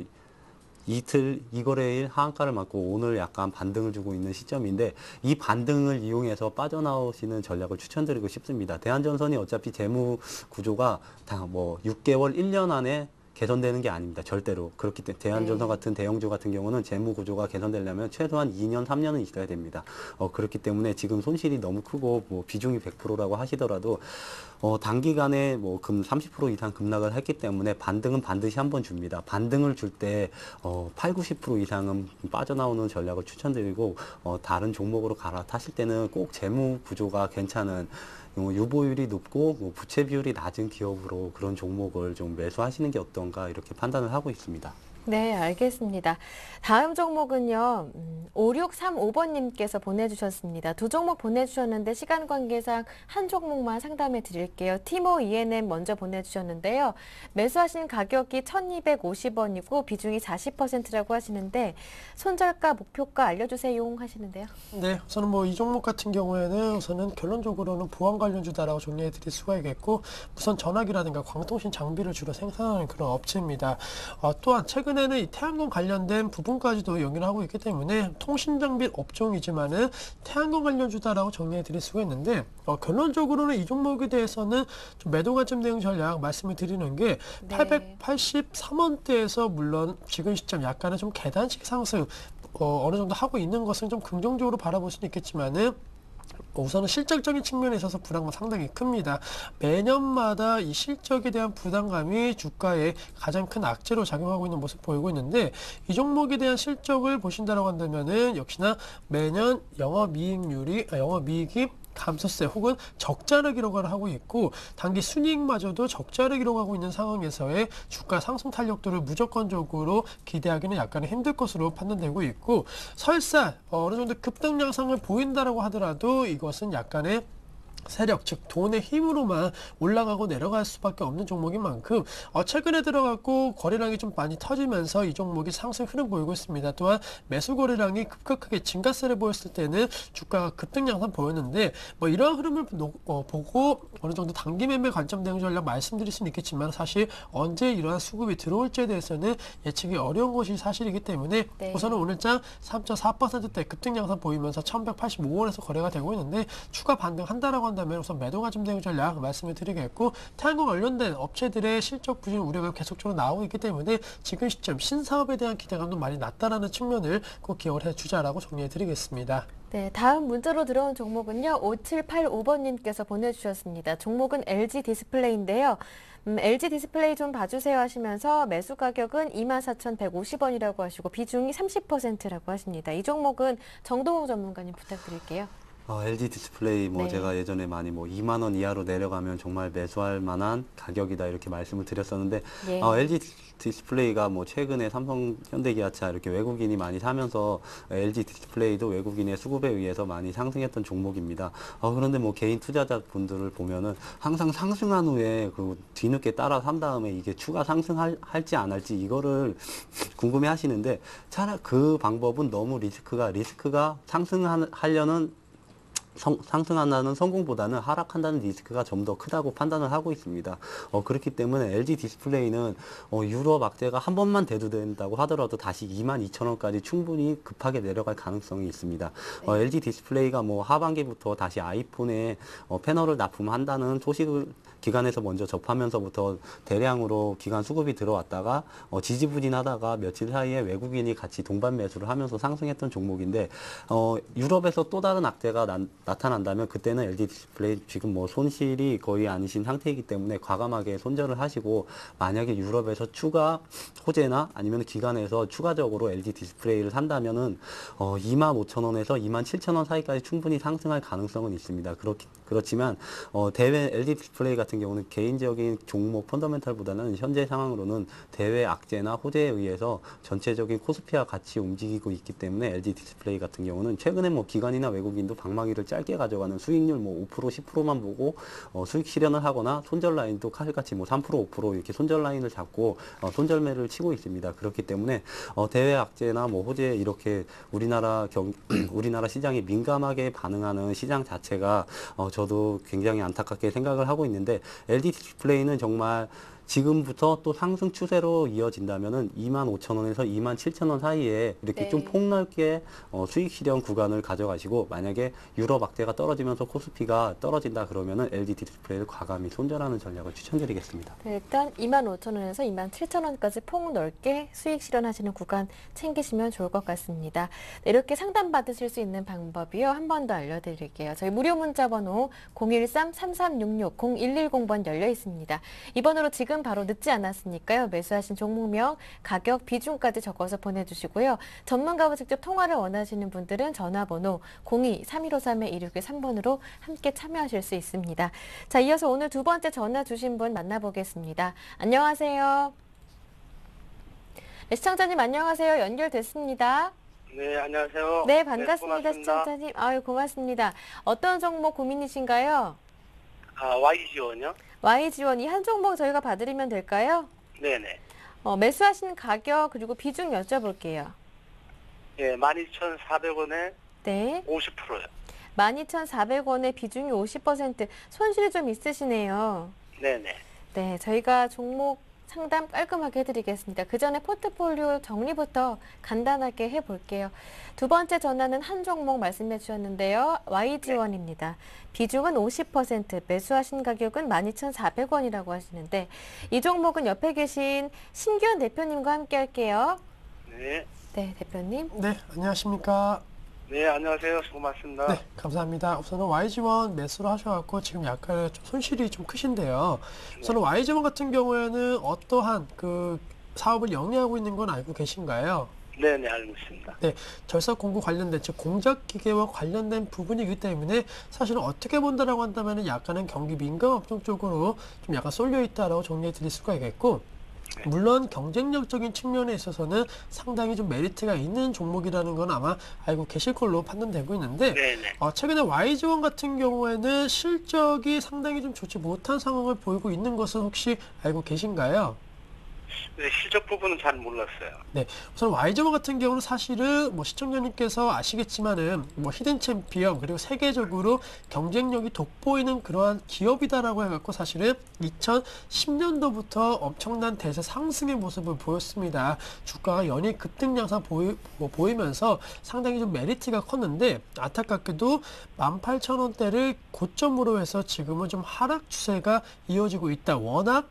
이틀 이거래일 하한가를 맞고 오늘 약간 반등을 주고 있는 시점인데 이 반등을 이용해서 빠져나오시는 전략을 추천드리고 싶습니다. 대한전선이 어차피 재무 구조가 다 뭐 6개월, 1년 안에 개선되는 게 아닙니다. 절대로. 그렇기 때문에 대한전선 같은 대형주 같은 경우는 재무 구조가 개선되려면 최소한 2년, 3년은 있어야 됩니다. 그렇기 때문에 지금 손실이 너무 크고 뭐 비중이 100%라고 하시더라도 단기간에 뭐 30% 이상 급락을 했기 때문에 반등은 반드시 한번 줍니다. 반등을 줄 때 8, 90% 이상은 빠져나오는 전략을 추천드리고 다른 종목으로 갈아타실 때는 꼭 재무 구조가 괜찮은 유보율이 높고 뭐 부채 비율이 낮은 기업으로 그런 종목을 좀 매수하시는 게 어떤가 이렇게 판단을 하고 있습니다. 네, 알겠습니다. 다음 종목은요, 5635번님께서 보내주셨습니다. 두 종목 보내주셨는데 시간 관계상 한 종목만 상담해 드릴게요. 티모 E&M 먼저 보내주셨는데요. 매수하신 가격이 1,250원이고 비중이 40%라고 하시는데 손절가, 목표가 알려주세요 하시는데요. 네, 우선은 뭐 이 종목 같은 경우에는 우선은 결론적으로는 보안 관련주다라고 정리해 드릴 수가 있겠고 무선 전화기라든가 광통신 장비를 주로 생산하는 그런 업체입니다. 또한 최근에는 이 태양광 관련된 부분까지도 연결을 하고 있기 때문에 통신 장비 업종이지만은 태양광 관련주다라고 정리해 드릴 수가 있는데 결론적으로는 이 종목에 대해서는 좀 매도 관점 대응 전략 말씀을 드리는 게 네. 883원대에서 물론 지금 시점 약간은 좀 계단식 상승 어느 정도 하고 있는 것은 좀 긍정적으로 바라볼 수는 있겠지만은 우선은 실적적인 측면에 있어서 부담감 상당히 큽니다. 매년마다 이 실적에 대한 부담감이 주가에 가장 큰 악재로 작용하고 있는 모습 보이고 있는데 이 종목에 대한 실적을 보신다고 한다면은 역시나 매년 영업이익이 감소세 혹은 적자를 기록을 하고 있고 단기 순이익마저도 적자를 기록하고 있는 상황에서의 주가 상승 탄력도를 무조건적으로 기대하기는 약간은 힘들 것으로 판단되고 있고 설사 어느 정도 급등 양상을 보인다라고 하더라도 이것은 약간의 세력, 즉 돈의 힘으로만 올라가고 내려갈 수밖에 없는 종목인 만큼 최근에 들어갔고 거래량이 좀 많이 터지면서 이 종목이 상승 흐름 보이고 있습니다. 또한 매수 거래량이 급격하게 증가세를 보였을 때는 주가가 급등 양상 보였는데 뭐 이러한 흐름을 보고 어느 정도 단기 매매 관점 대응 전략 말씀드릴 수는 있겠지만 사실 언제 이러한 수급이 들어올지에 대해서는 예측이 어려운 것이 사실이기 때문에 네. 우선은 오늘장 3.4%대 급등 양상 보이면서 1185원에서 거래가 되고 있는데 추가 반등한다라고 한다면 우선 매도가 좀 되는 전략 말씀을 드리겠고, 태양광 관련된 업체들의 실적 부진 우려가 계속적으로 나오고 있기 때문에 지금 시점 신사업에 대한 기대감도 많이 낮다라는 측면을 꼭 기억을 해주자라고 정리해 드리겠습니다. 네, 다음 문자로 들어온 종목은요. 5785번님께서 보내주셨습니다. 종목은 LG 디스플레이인데요. LG 디스플레이 좀 봐주세요 하시면서 매수 가격은 24,150원이라고 하시고 비중이 30%라고 하십니다. 이 종목은 정동호 전문가님 부탁드릴게요. LG 디스플레이 네. 제가 예전에 많이 2만 원 이하로 내려가면 정말 매수할 만한 가격이다 이렇게 말씀을 드렸었는데 예. LG 디스플레이가 최근에 삼성, 현대기아차 이렇게 외국인이 많이 사면서 LG 디스플레이도 외국인의 수급에 의해서 많이 상승했던 종목입니다. 그런데 개인 투자자분들을 보면은 항상 상승한 후에 그 뒤늦게 따라 산 다음에 이게 추가 상승할지 안 할지 이거를 궁금해 하시는데 차라리 그 방법은 너무 리스크가 상승하려는 상승한다는 성공보다는 하락한다는 리스크가 좀 더 크다고 판단을 하고 있습니다. 그렇기 때문에 LG 디스플레이는 유럽 악재가 한 번만 대두된다고 하더라도 다시 22,000원까지 충분히 급하게 내려갈 가능성이 있습니다. 네. LG 디스플레이가 하반기부터 다시 아이폰에 패널을 납품한다는 소식을 기관에서 먼저 접하면서부터 대량으로 기관 수급이 들어왔다가 지지부진하다가 며칠 사이에 외국인이 같이 동반 매수를 하면서 상승했던 종목인데 유럽에서 또 다른 악재가 나타난다면 그때는 LG 디스플레이 지금 손실이 거의 아니신 상태이기 때문에 과감하게 손절을 하시고 만약에 유럽에서 추가 호재나 아니면 기관에서 추가적으로 LG 디스플레이를 산다면은 25,000원에서 27,000원 사이까지 충분히 상승할 가능성은 있습니다. 그렇지만 대외 LG 디스플레이 같은 경우는 개인적인 종목 펀더멘탈보다는 현재 상황으로는 대외 악재나 호재에 의해서 전체적인 코스피와 같이 움직이고 있기 때문에 LG 디스플레이 같은 경우는 최근에 기관이나 외국인도 방망이를 짧게 가져가는 수익률 5% 10%만 보고 수익 실현을 하거나 손절 라인도 칼같이 3% 5% 이렇게 손절 라인을 잡고 손절매를 치고 있습니다. 그렇기 때문에 대외 악재나 호재 이렇게 우리나라 시장이 민감하게 반응하는 시장 자체가 저도 굉장히 안타깝게 생각을 하고 있는데 LG 디스플레이는 정말 지금부터 또 상승 추세로 이어진다면은 25,000원에서 27,000원 사이에 이렇게 네. 좀 폭넓게 수익 실현 구간을 가져가시고 만약에 유럽 악재가 떨어지면서 코스피가 떨어진다 그러면은 LG 디스플레이를 과감히 손절하는 전략을 추천드리겠습니다. 네, 일단 25,000원에서 27,000원까지 폭넓게 수익 실현하시는 구간 챙기시면 좋을 것 같습니다. 네, 이렇게 상담 받으실 수 있는 방법이요. 한 번 더 알려드릴게요. 저희 무료 문자 번호 013-3366-0110번 열려 있습니다. 이 번호로 지금 바로 늦지 않았으니까요. 매수하신 종목명, 가격, 비중까지 적어서 보내주시고요. 전문가와 직접 통화를 원하시는 분들은 전화번호 02-3153-2613번으로 함께 참여하실 수 있습니다. 자, 이어서 오늘 두 번째 전화 주신 분 만나보겠습니다. 안녕하세요. 네, 시청자님 안녕하세요. 연결됐습니다. 네, 안녕하세요. 네, 반갑습니다. 고맙습니다. 시청자님. 아유, 고맙습니다. 어떤 종목 고민이신가요? YG원이요? YG원 이 한 종목 저희가 봐드리면 될까요? 네네. 매수하시는 가격 그리고 비중 여쭤볼게요. 예, 12,400원에 네, 50%요. 12,400원의 비중이 50%, 손실이 좀 있으시네요. 네네. 네, 저희가 종목 상담 깔끔하게 해드리겠습니다. 그 전에 포트폴리오 정리부터 간단하게 해볼게요. 두 번째 전화는 한 종목 말씀해 주셨는데요. YG원입니다. 비중은 50%, 매수하신 가격은 12,400원이라고 하시는데 이 종목은 옆에 계신 신규현 대표님과 함께 할게요. 네. 네, 대표님. 네, 안녕하십니까. 네, 안녕하세요. 고맙습니다. 네, 감사합니다. 우선은 YG원 매수를 하셔갖고 지금 약간 좀 손실이 좀 크신데요. 우선은 YG원 같은 경우에는 어떠한 그 사업을 영위하고 있는 건 알고 계신가요? 네네, 알고 있습니다. 네, 절삭 공구 관련된, 즉 공작 기계와 관련된 부분이기 때문에 사실은 어떻게 본다라고 한다면 약간은 경기 민감 업종 쪽으로 좀 약간 쏠려 있다라고 정리해 드릴 수가 있겠고, 물론 경쟁력적인 측면에 있어서는 상당히 좀 메리트가 있는 종목이라는 건 아마 알고 계실 걸로 판단되고 있는데, 네네. 최근에 YG원 같은 경우에는 실적이 상당히 좀 좋지 못한 상황을 보이고 있는 것은 혹시 알고 계신가요? 실적 부분은 잘 몰랐어요. 네, 우선 와이저먼 같은 경우는 사실은 뭐 시청자님께서 아시겠지만은 뭐 히든 챔피언 그리고 세계적으로 경쟁력이 돋보이는 그러한 기업이다라고 해갖고 사실은 2010년도부터 엄청난 대세 상승의 모습을 보였습니다. 주가가 연일 급등 양상 보이면서 상당히 좀 메리트가 컸는데 안타깝게도 18,000원대를 고점으로 해서 지금은 좀 하락 추세가 이어지고 있다. 워낙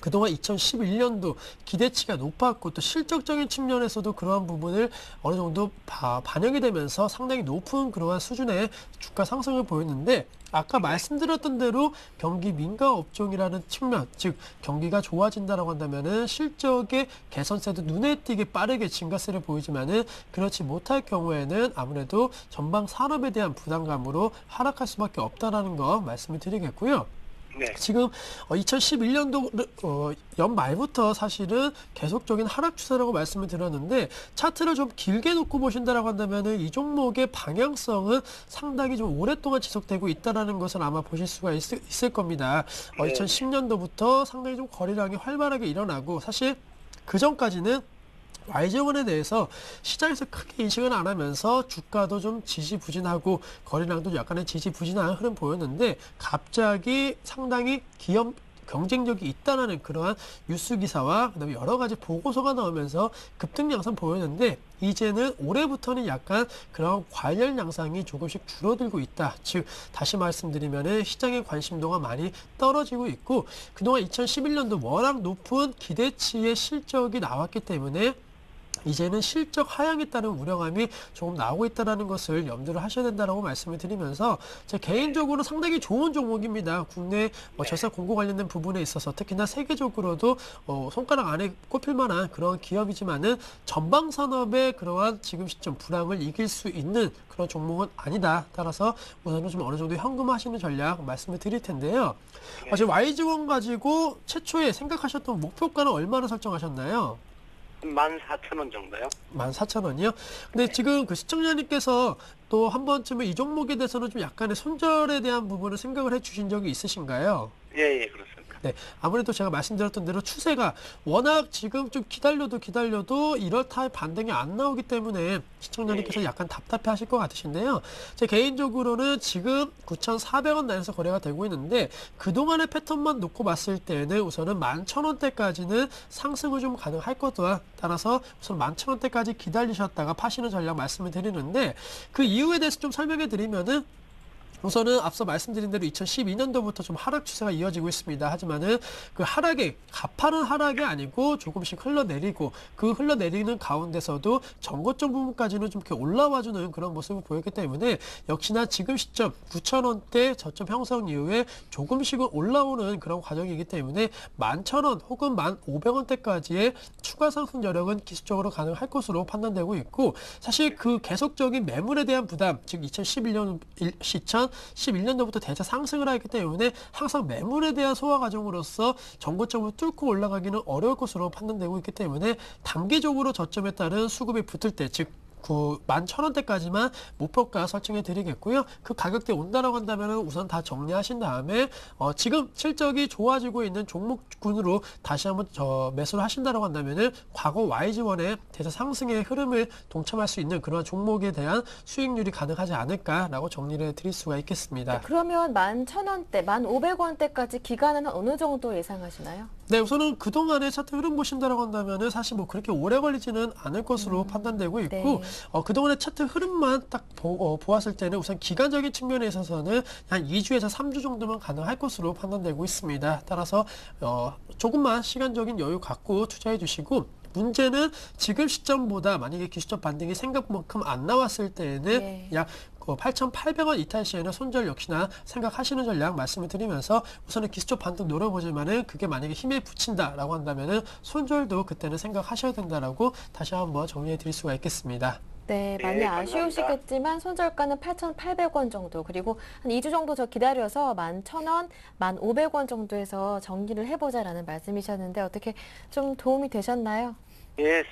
그동안 2011년도 기대치가 높았고 또 실적적인 측면에서도 그러한 부분을 어느 정도 반영이 되면서 상당히 높은 그러한 수준의 주가 상승을 보였는데 아까 말씀드렸던 대로 경기 민감 업종이라는 측면, 즉 경기가 좋아진다라고 한다면은 실적의 개선세도 눈에 띄게 빠르게 증가세를 보이지만은 그렇지 못할 경우에는 아무래도 전방 산업에 대한 부담감으로 하락할 수밖에 없다라는 거 말씀을 드리겠고요. 네. 지금 2021년도 연말부터 사실은 계속적인 하락 추세라고 말씀을 드렸는데 차트를 좀 길게 놓고 보신다라고 한다면은 이 종목의 방향성은 상당히 좀 오랫동안 지속되고 있다라는 것을 아마 보실 수가 있을 겁니다. 2010년도부터 상당히 좀 거래량이 활발하게 일어나고 사실 그 전까지는 와이저원에 대해서 시장에서 크게 인식을 안 하면서 주가도 좀 지지부진하고 거래량도 약간의 지지부진한 흐름 보였는데 갑자기 상당히 기업 경쟁력이 있다는 그러한 뉴스 기사와 그다음에 여러 가지 보고서가 나오면서 급등 양상 보였는데 이제는 올해부터는 약간 그런 관련 양상이 조금씩 줄어들고 있다. 즉 다시 말씀드리면은 시장의 관심도가 많이 떨어지고 있고 그동안 2011년도 워낙 높은 기대치의 실적이 나왔기 때문에 이제는 실적 하향에 따른 우려감이 조금 나오고 있다는 것을 염두를 하셔야 된다고 말씀을 드리면서 제 개인적으로 상당히 좋은 종목입니다. 국내 절사 공고 관련된 부분에 있어서 특히나 세계적으로도 손가락 안에 꼽힐 만한 그런 기업이지만은 전방 산업의 그러한 지금 시점 불황을 이길 수 있는 그런 종목은 아니다. 따라서 우선은 좀 어느 정도 현금화하시는 전략 말씀을 드릴 텐데요. 지금 YG원 가지고 최초에 생각하셨던 목표가는 얼마나 설정하셨나요? 14,000원 정도요? 14,000원이요? 근데 지금 그 시청자님께서 또 한 번쯤은 이 종목에 대해서는 좀 약간의 손절에 대한 부분을 생각을 해 주신 적이 있으신가요? 예, 그렇습니다. 네, 아무래도 제가 말씀드렸던 대로 추세가 워낙 지금 좀 기다려도 1월달 반등이 안 나오기 때문에 시청자님께서 약간 답답해 하실 것 같으신데요. 제 개인적으로는 지금 9,400원 라인에서 거래가 되고 있는데 그동안의 패턴만 놓고 봤을 때는 우선은 11,000원대까지는 상승을 좀 가능할 거다. 따라서 우선 11,000원대까지 기다리셨다가 파시는 전략 말씀을 드리는데 그 이유에 대해서 좀 설명해 드리면은 우선은 앞서 말씀드린 대로 2012년도부터 좀 하락 추세가 이어지고 있습니다. 하지만은 그 하락이 가파른 하락이 아니고 조금씩 흘러내리고 그 흘러내리는 가운데서도 전고점 부분까지는 좀 이렇게 올라와주는 그런 모습을 보였기 때문에 역시나 지금 시점 9,000원대 저점 형성 이후에 조금씩은 올라오는 그런 과정이기 때문에 11,000원 혹은 1,500원대까지의 추가 상승 여력은 기술적으로 가능할 것으로 판단되고 있고 사실 그 계속적인 매물에 대한 부담 즉 2011년도부터 대차 상승을 하기 때문에 항상 매물에 대한 소화 과정으로서 전고점을 뚫고 올라가기는 어려울 것으로 판단되고 있기 때문에 단기적으로 저점에 따른 수급이 붙을 때, 즉 91,000원대까지만 목표가 설정해 드리겠고요. 그 가격대 온다라고 한다면 우선 다 정리하신 다음에 지금 실적이 좋아지고 있는 종목군으로 다시 한번 매수를 하신다라고 한다면은 과거 YG원의 대세 상승의 흐름을 동참할 수 있는 그런 종목에 대한 수익률이 가능하지 않을까라고 정리를 드릴 수가 있겠습니다. 그러면 11,000원대, 1,500원대까지 기간은 어느 정도 예상하시나요? 네, 우선은 그동안의 차트 흐름 보신다라고 한다면은 사실 뭐 그렇게 오래 걸리지는 않을 것으로 판단되고 있고 네. 그동안의 차트 흐름만 딱 보았을 때는 우선 기간적인 측면에 있어서는 한 2주에서 3주 정도면 가능할 것으로 판단되고 있습니다. 따라서 조금만 시간적인 여유 갖고 투자해 주시고 문제는 지금 시점보다 만약에 기술적 반등이 생각만큼 안 나왔을 때에는 약 8,800원 이탈 시에는 손절 역시나 생각하시는 전략 말씀을 드리면서 우선은 기술적 반등 노려보지만은 그게 만약에 힘에 붙인다라고 한다면은 손절도 그때는 생각하셔야 된다라고 다시 한번 정리해 드릴 수가 있겠습니다. 네, 많이 네, 아쉬우시겠지만 손절가는 8,800원 정도 그리고 한 2주 정도 더 기다려서 11,000원, 1,500원 정도에서 정리를 해보자라는 말씀이셨는데 어떻게 좀 도움이 되셨나요? 예,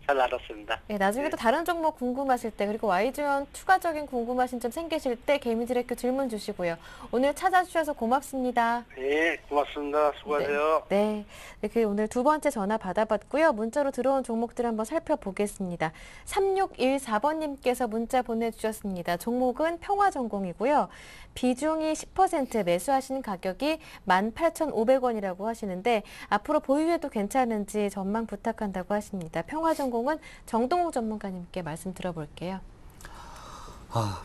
잘 알았습니다. 네, 나중에 또 다른 종목 궁금하실 때 그리고 Y주연 추가적인 궁금하신 점 생기실 때 개미디렉트 질문 주시고요. 오늘 찾아주셔서 고맙습니다. 예, 고맙습니다. 수고하세요. 네, 이렇게 오늘 두 번째 전화 받아봤고요. 문자로 들어온 종목들 한번 살펴보겠습니다. 3614번님께서 문자 보내주셨습니다. 종목은 평화전공이고요. 비중이 10%, 매수하시는 가격이 18,500원이라고 하시는데 앞으로 보유해도 괜찮은지 전망 부탁한다고 하십니다. 평화전공은 정동욱 전문가님께 말씀 들어볼게요.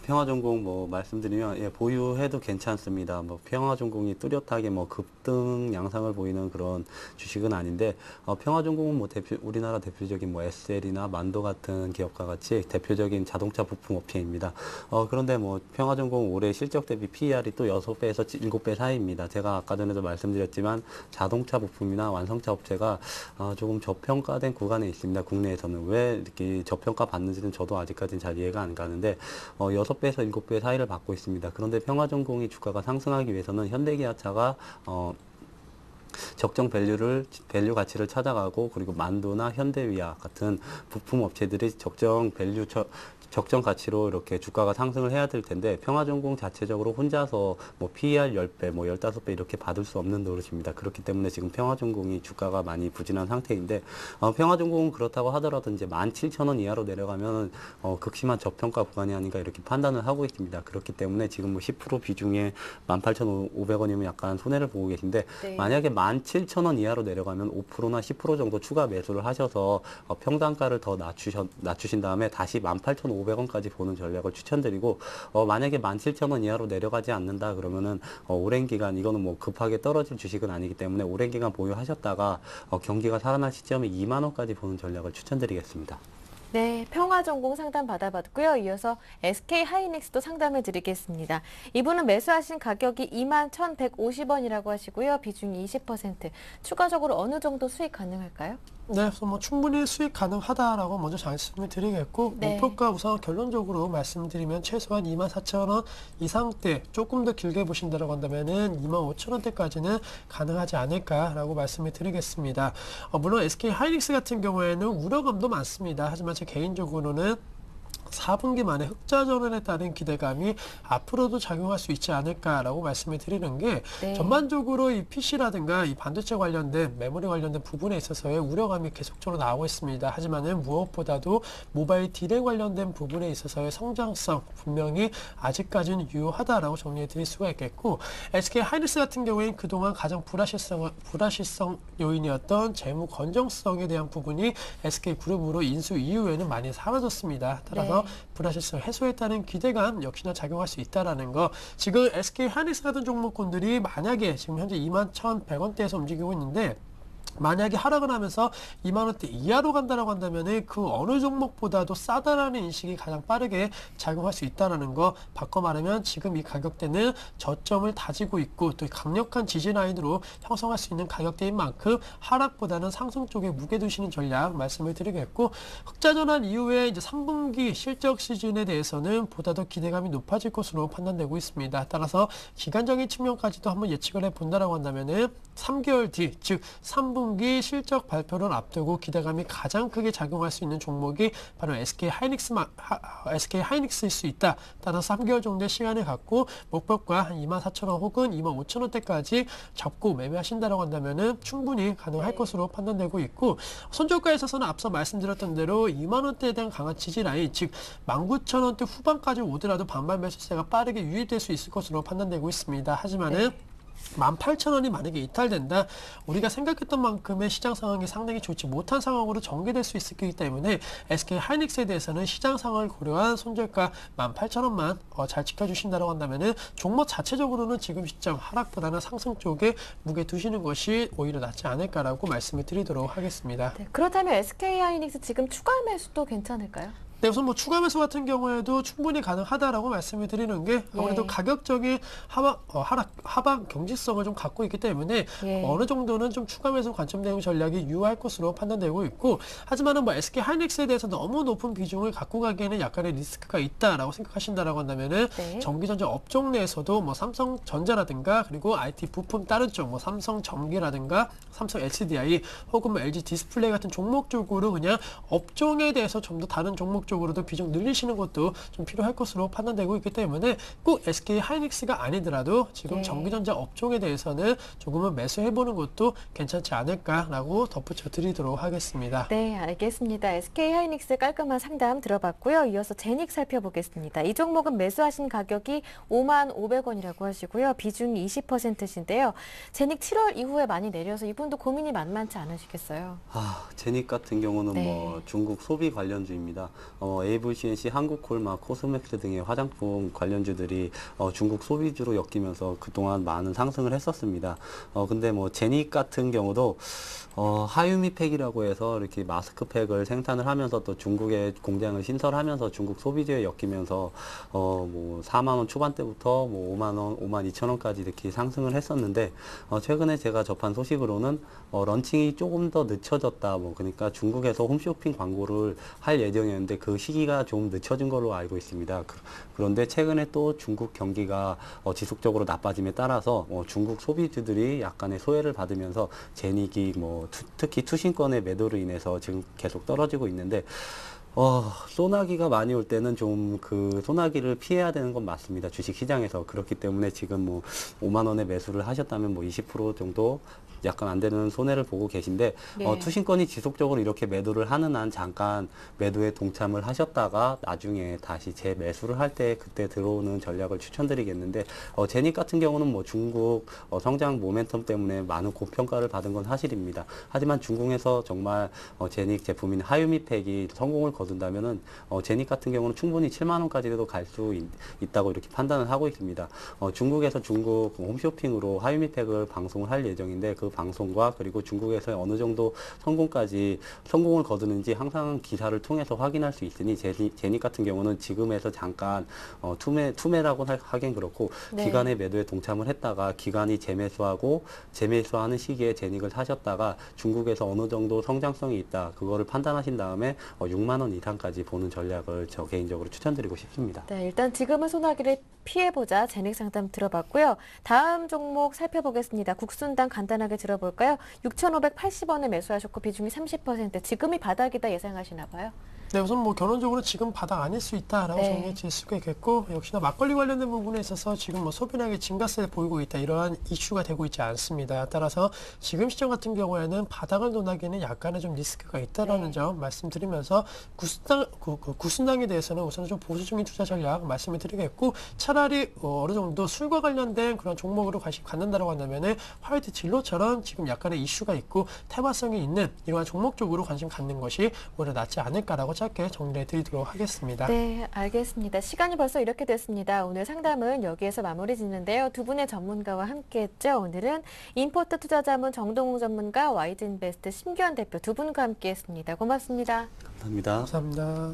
평화전공 뭐 말씀드리면 예, 보유해도 괜찮습니다. 뭐 평화전공이 뚜렷하게 뭐 급등 양상을 보이는 그런 주식은 아닌데 평화전공은 뭐 우리나라 대표적인 뭐 SL이나 만도 같은 기업과 같이 대표적인 자동차 부품 업체입니다. 그런데 뭐 평화전공 올해 실적 대비 PER이 또 6배에서 7배 사이입니다. 제가 아까 전에도 말씀드렸지만 자동차 부품이나 완성차 업체가 조금 저평가된 구간에 있습니다. 국내에서는 왜 이렇게 저평가 받는지는 저도 아직까지는 잘 이해가 안 가는데 6배에서 7배 사이를 받고 있습니다. 그런데 평화전공이 주가가 상승하기 위해서는 현대기아차가 적정 밸류 가치를 찾아가고 그리고 만도나 현대위아 같은 부품 업체들이 적정 가치로 이렇게 주가가 상승을 해야 될 텐데 평화전공 자체적으로 혼자서 뭐 PER 10배, 뭐 15배 이렇게 받을 수 없는 노릇입니다. 그렇기 때문에 지금 평화전공이 주가가 많이 부진한 상태인데 평화전공은 그렇다고 하더라도 이제 17,000원 이하로 내려가면 극심한 저평가 구간이 아닌가 이렇게 판단을 하고 있습니다. 그렇기 때문에 지금 뭐 10% 비중에 18,500원이면 약간 손해를 보고 계신데 네. 만약에 17,000원 이하로 내려가면 5%나 10% 정도 추가 매수를 하셔서 평단가를 더 낮추신 다음에 다시 18,500원까지 보는 전략을 추천드리고 만약에 17,000원 이하로 내려가지 않는다 그러면은 오랜 기간 이거는 뭐 급하게 떨어질 주식은 아니기 때문에 오랜 기간 보유하셨다가 경기가 살아날 시점에 2만 원까지 보는 전략을 추천드리겠습니다. 네, 평화전공 상담 받아봤고요. 이어서 SK하이닉스도 상담해 드리겠습니다. 이분은 매수하신 가격이 21,150원이라고 하시고요. 비중이 20%. 추가적으로 어느 정도 수익 가능할까요? 네, 그래서 뭐 충분히 수익 가능하다라고 먼저 말씀을 드리겠고 네. 목표가 우선 결론적으로 말씀드리면 최소한 24,000원 이상대 조금 더 길게 보신다고 한다면은 25,000원대까지는 가능하지 않을까라고 말씀을 드리겠습니다. 물론 SK하이닉스 같은 경우에는 우려감도 많습니다. 하지만 제 개인적으로는 4분기 만에 흑자 전환에 따른 기대감이 앞으로도 작용할 수 있지 않을까라고 말씀을 드리는 게 네. 전반적으로 이 PC라든가 이 반도체 관련된 메모리 관련된 부분에 있어서의 우려감이 계속적으로 나오고 있습니다. 하지만은 무엇보다도 모바일 디램 관련된 부분에 있어서의 성장성 분명히 아직까지는 유효하다라고 정리해 드릴 수가 있겠고 SK하이닉스 같은 경우에는 그동안 가장 불확실성 요인이었던 재무 건전성에 대한 부분이 SK그룹으로 인수 이후에는 많이 사라졌습니다. 따라서 불확실성 해소에 따른 기대감 역시나 작용할 수 있다는 거. 지금 SK하이닉스 같은 종목군들이 만약에 지금 현재 21,100원대에서 움직이고 있는데 만약에 하락을 하면서 2만 원대 이하로 간다라고 한다면은 그 어느 종목보다도 싸다라는 인식이 가장 빠르게 작용할 수 있다는 거. 바꿔 말하면 지금 이 가격대는 저점을 다지고 있고 또 강력한 지지 라인으로 형성할 수 있는 가격대인 만큼 하락보다는 상승 쪽에 무게 두시는 전략 말씀을 드리겠고 흑자 전환 이후에 이제 3분기 실적 시즌에 대해서는 보다 더 기대감이 높아질 것으로 판단되고 있습니다. 따라서 기간적인 측면까지도 한번 예측을 해본다라고 한다면은 3개월 뒤, 즉 3분기 실적 발표를 앞두고 기대감이 가장 크게 작용할 수 있는 종목이 바로 SK하이닉스일 수 있다. 따라서 3개월 정도의 시간을 갖고 목표가 한 24,000원 혹은 25,000원대까지 잡고 매매하신다라고 한다면은 충분히 가능할 것으로 판단되고 있고 손절가에 있어서는 앞서 말씀드렸던 대로 2만 원대에 대한 강한 지지 라인, 즉 19,000원대 후반까지 오더라도 반발 매수세가 빠르게 유입될 수 있을 것으로 판단되고 있습니다. 하지만은 18,000원이 만약에 이탈된다. 우리가 생각했던 만큼의 시장 상황이 상당히 좋지 못한 상황으로 전개될 수 있기 때문에 SK하이닉스에 대해서는 시장 상황을 고려한 손절가 18,000원만 잘 지켜주신다고 한다면은 종목 자체적으로는 지금 시점 하락보다는 상승 쪽에 무게 두시는 것이 오히려 낫지 않을까라고 말씀을 드리도록 하겠습니다. 네, 그렇다면 SK하이닉스 지금 추가 매수도 괜찮을까요? 네, 우선 뭐 추가 매수 같은 경우에도 충분히 가능하다라고 말씀을 드리는 게 아무래도 예. 가격적인 하방 경직성을 좀 갖고 있기 때문에 예. 어느 정도는 좀 추가 매수 관점 대응 전략이 유효할 것으로 판단되고 있고, 하지만은 뭐 SK 하이닉스에 대해서 너무 높은 비중을 갖고 가기에는 약간의 리스크가 있다라고 생각하신다라고 한다면은 네. 전기전자 업종 내에서도 뭐 삼성전자라든가 그리고 IT 부품 다른 쪽 뭐 삼성전기라든가 삼성 HDI 혹은 뭐 LG 디스플레이 같은 종목 쪽으로 그냥 업종에 대해서 좀 더 다른 종목 쪽으로도 비중 늘리시는 것도 좀 필요할 것으로 판단되고 있기 때문에 꼭 SK 하이닉스가 아니더라도 지금 네. 전기전자 업종에 대해서는 조금은 매수해보는 것도 괜찮지 않을까라고 덧붙여 드리도록 하겠습니다. 네, 알겠습니다. SK 하이닉스 깔끔한 상담 들어봤고요. 이어서 제닉 살펴보겠습니다. 이 종목은 매수하신 가격이 55,500원이라고 하시고요. 비중이 20%신데요. 제닉 7월 이후에 많이 내려서 이분도 고민이 만만치 않으시겠어요. 제닉 같은 경우는 네. 뭐 중국 소비 관련주입니다. AVCNC, 한국콜마, 코스맥스 등의 화장품 관련주들이 중국 소비주로 엮이면서 그동안 많은 상승을 했었습니다. 근데 뭐 제닉 같은 경우도 하유미팩이라고 해서 이렇게 마스크팩을 생산을 하면서 또 중국에 공장을 신설하면서 중국 소비주에 엮이면서 뭐 4만 원 초반대부터 뭐 5만 원, 5만 2천 원까지 이렇게 상승을 했었는데 최근에 제가 접한 소식으로는 런칭이 조금 더 늦춰졌다. 뭐 그러니까 중국에서 홈쇼핑 광고를 할 예정이었는데 그 시기가 좀 늦춰진 걸로 알고 있습니다. 그런데 최근에 또 중국 경기가 지속적으로 나빠짐에 따라서 중국 소비주들이 약간의 소외를 받으면서 제닉이 뭐 특히 투신권의 매도로 인해서 지금 계속 떨어지고 있는데 소나기가 많이 올 때는 좀 그 소나기를 피해야 되는 건 맞습니다. 주식 시장에서. 그렇기 때문에 지금 뭐 5만 원에 매수를 하셨다면 뭐 20% 정도 약간 안 되는 손해를 보고 계신데 네. 투신권이 지속적으로 이렇게 매도를 하는 한 잠깐 매도에 동참을 하셨다가 나중에 다시 재매수를 할 때 그때 들어오는 전략을 추천드리겠는데 제닉 같은 경우는 뭐 중국 성장 모멘텀 때문에 많은 고평가를 받은 건 사실입니다. 하지만 중국에서 정말 제닉 제품인 하유미팩이 성공을 거둔다면은 제닉 같은 경우는 충분히 7만 원까지도 갈 수 있다고 이렇게 판단을 하고 있습니다. 중국에서 중국 홈쇼핑으로 하유미팩을 방송을 할 예정인데 그 방송과 그리고 중국에서 어느 정도 성공을 거두는지 항상 기사를 통해서 확인할 수 있으니 제닉 같은 경우는 지금에서 잠깐 투매라고 하긴 그렇고 네. 기간의 매도에 동참을 했다가 기간이 재매수하는 시기에 제닉을 사셨다가 중국에서 어느 정도 성장성이 있다 그거를 판단하신 다음에 6만 원 이상까지 보는 전략을 저 개인적으로 추천드리고 싶습니다. 네, 일단 지금은 소나기를 피해보자 제닉 상담 들어봤고요. 다음 종목 살펴보겠습니다. 국순당 간단하게 들어볼까요? 6,580원에 매수하셨고 비중이 30%. 지금이 바닥이다 예상하시나 봐요. 네, 우선 뭐 결론적으로 지금 바닥 아닐 수 있다라고 네. 정리해 질 수가 있겠고, 역시나 막걸리 관련된 부분에 있어서 지금 뭐 소비량의 증가세를 보이고 있다, 이러한 이슈가 되고 있지 않습니다. 따라서 지금 시점 같은 경우에는 바닥을 논하기에는 약간의 좀 리스크가 있다라는 네. 점 말씀드리면서 구순당에 대해서는 우선 좀 보수적인 투자 전략 말씀을 드리겠고, 차라리 어느 정도 술과 관련된 그런 종목으로 갖는다라고 한다면은 화이트 진로처럼 지금 약간의 이슈가 있고 테마성이 있는 이러한 종목 쪽으로 관심 갖는 것이 오히려 낫지 않을까라고 짧게 정리해 드리도록 하겠습니다. 네, 알겠습니다. 시간이 벌써 이렇게 됐습니다. 오늘 상담은 여기에서 마무리 짓는데요. 두 분의 전문가와 함께했죠. 오늘은 인포트 투자자문 정동웅 전문가, 와이즈인베스트 심규환 대표 두 분과 함께했습니다. 고맙습니다. 감사합니다. 감사합니다.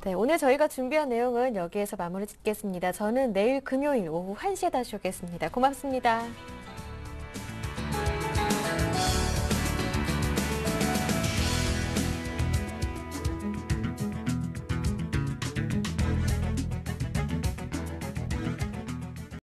네, 오늘 저희가 준비한 내용은 여기에서 마무리 짓겠습니다. 저는 내일 금요일 오후 1시에 다시 오겠습니다. 고맙습니다.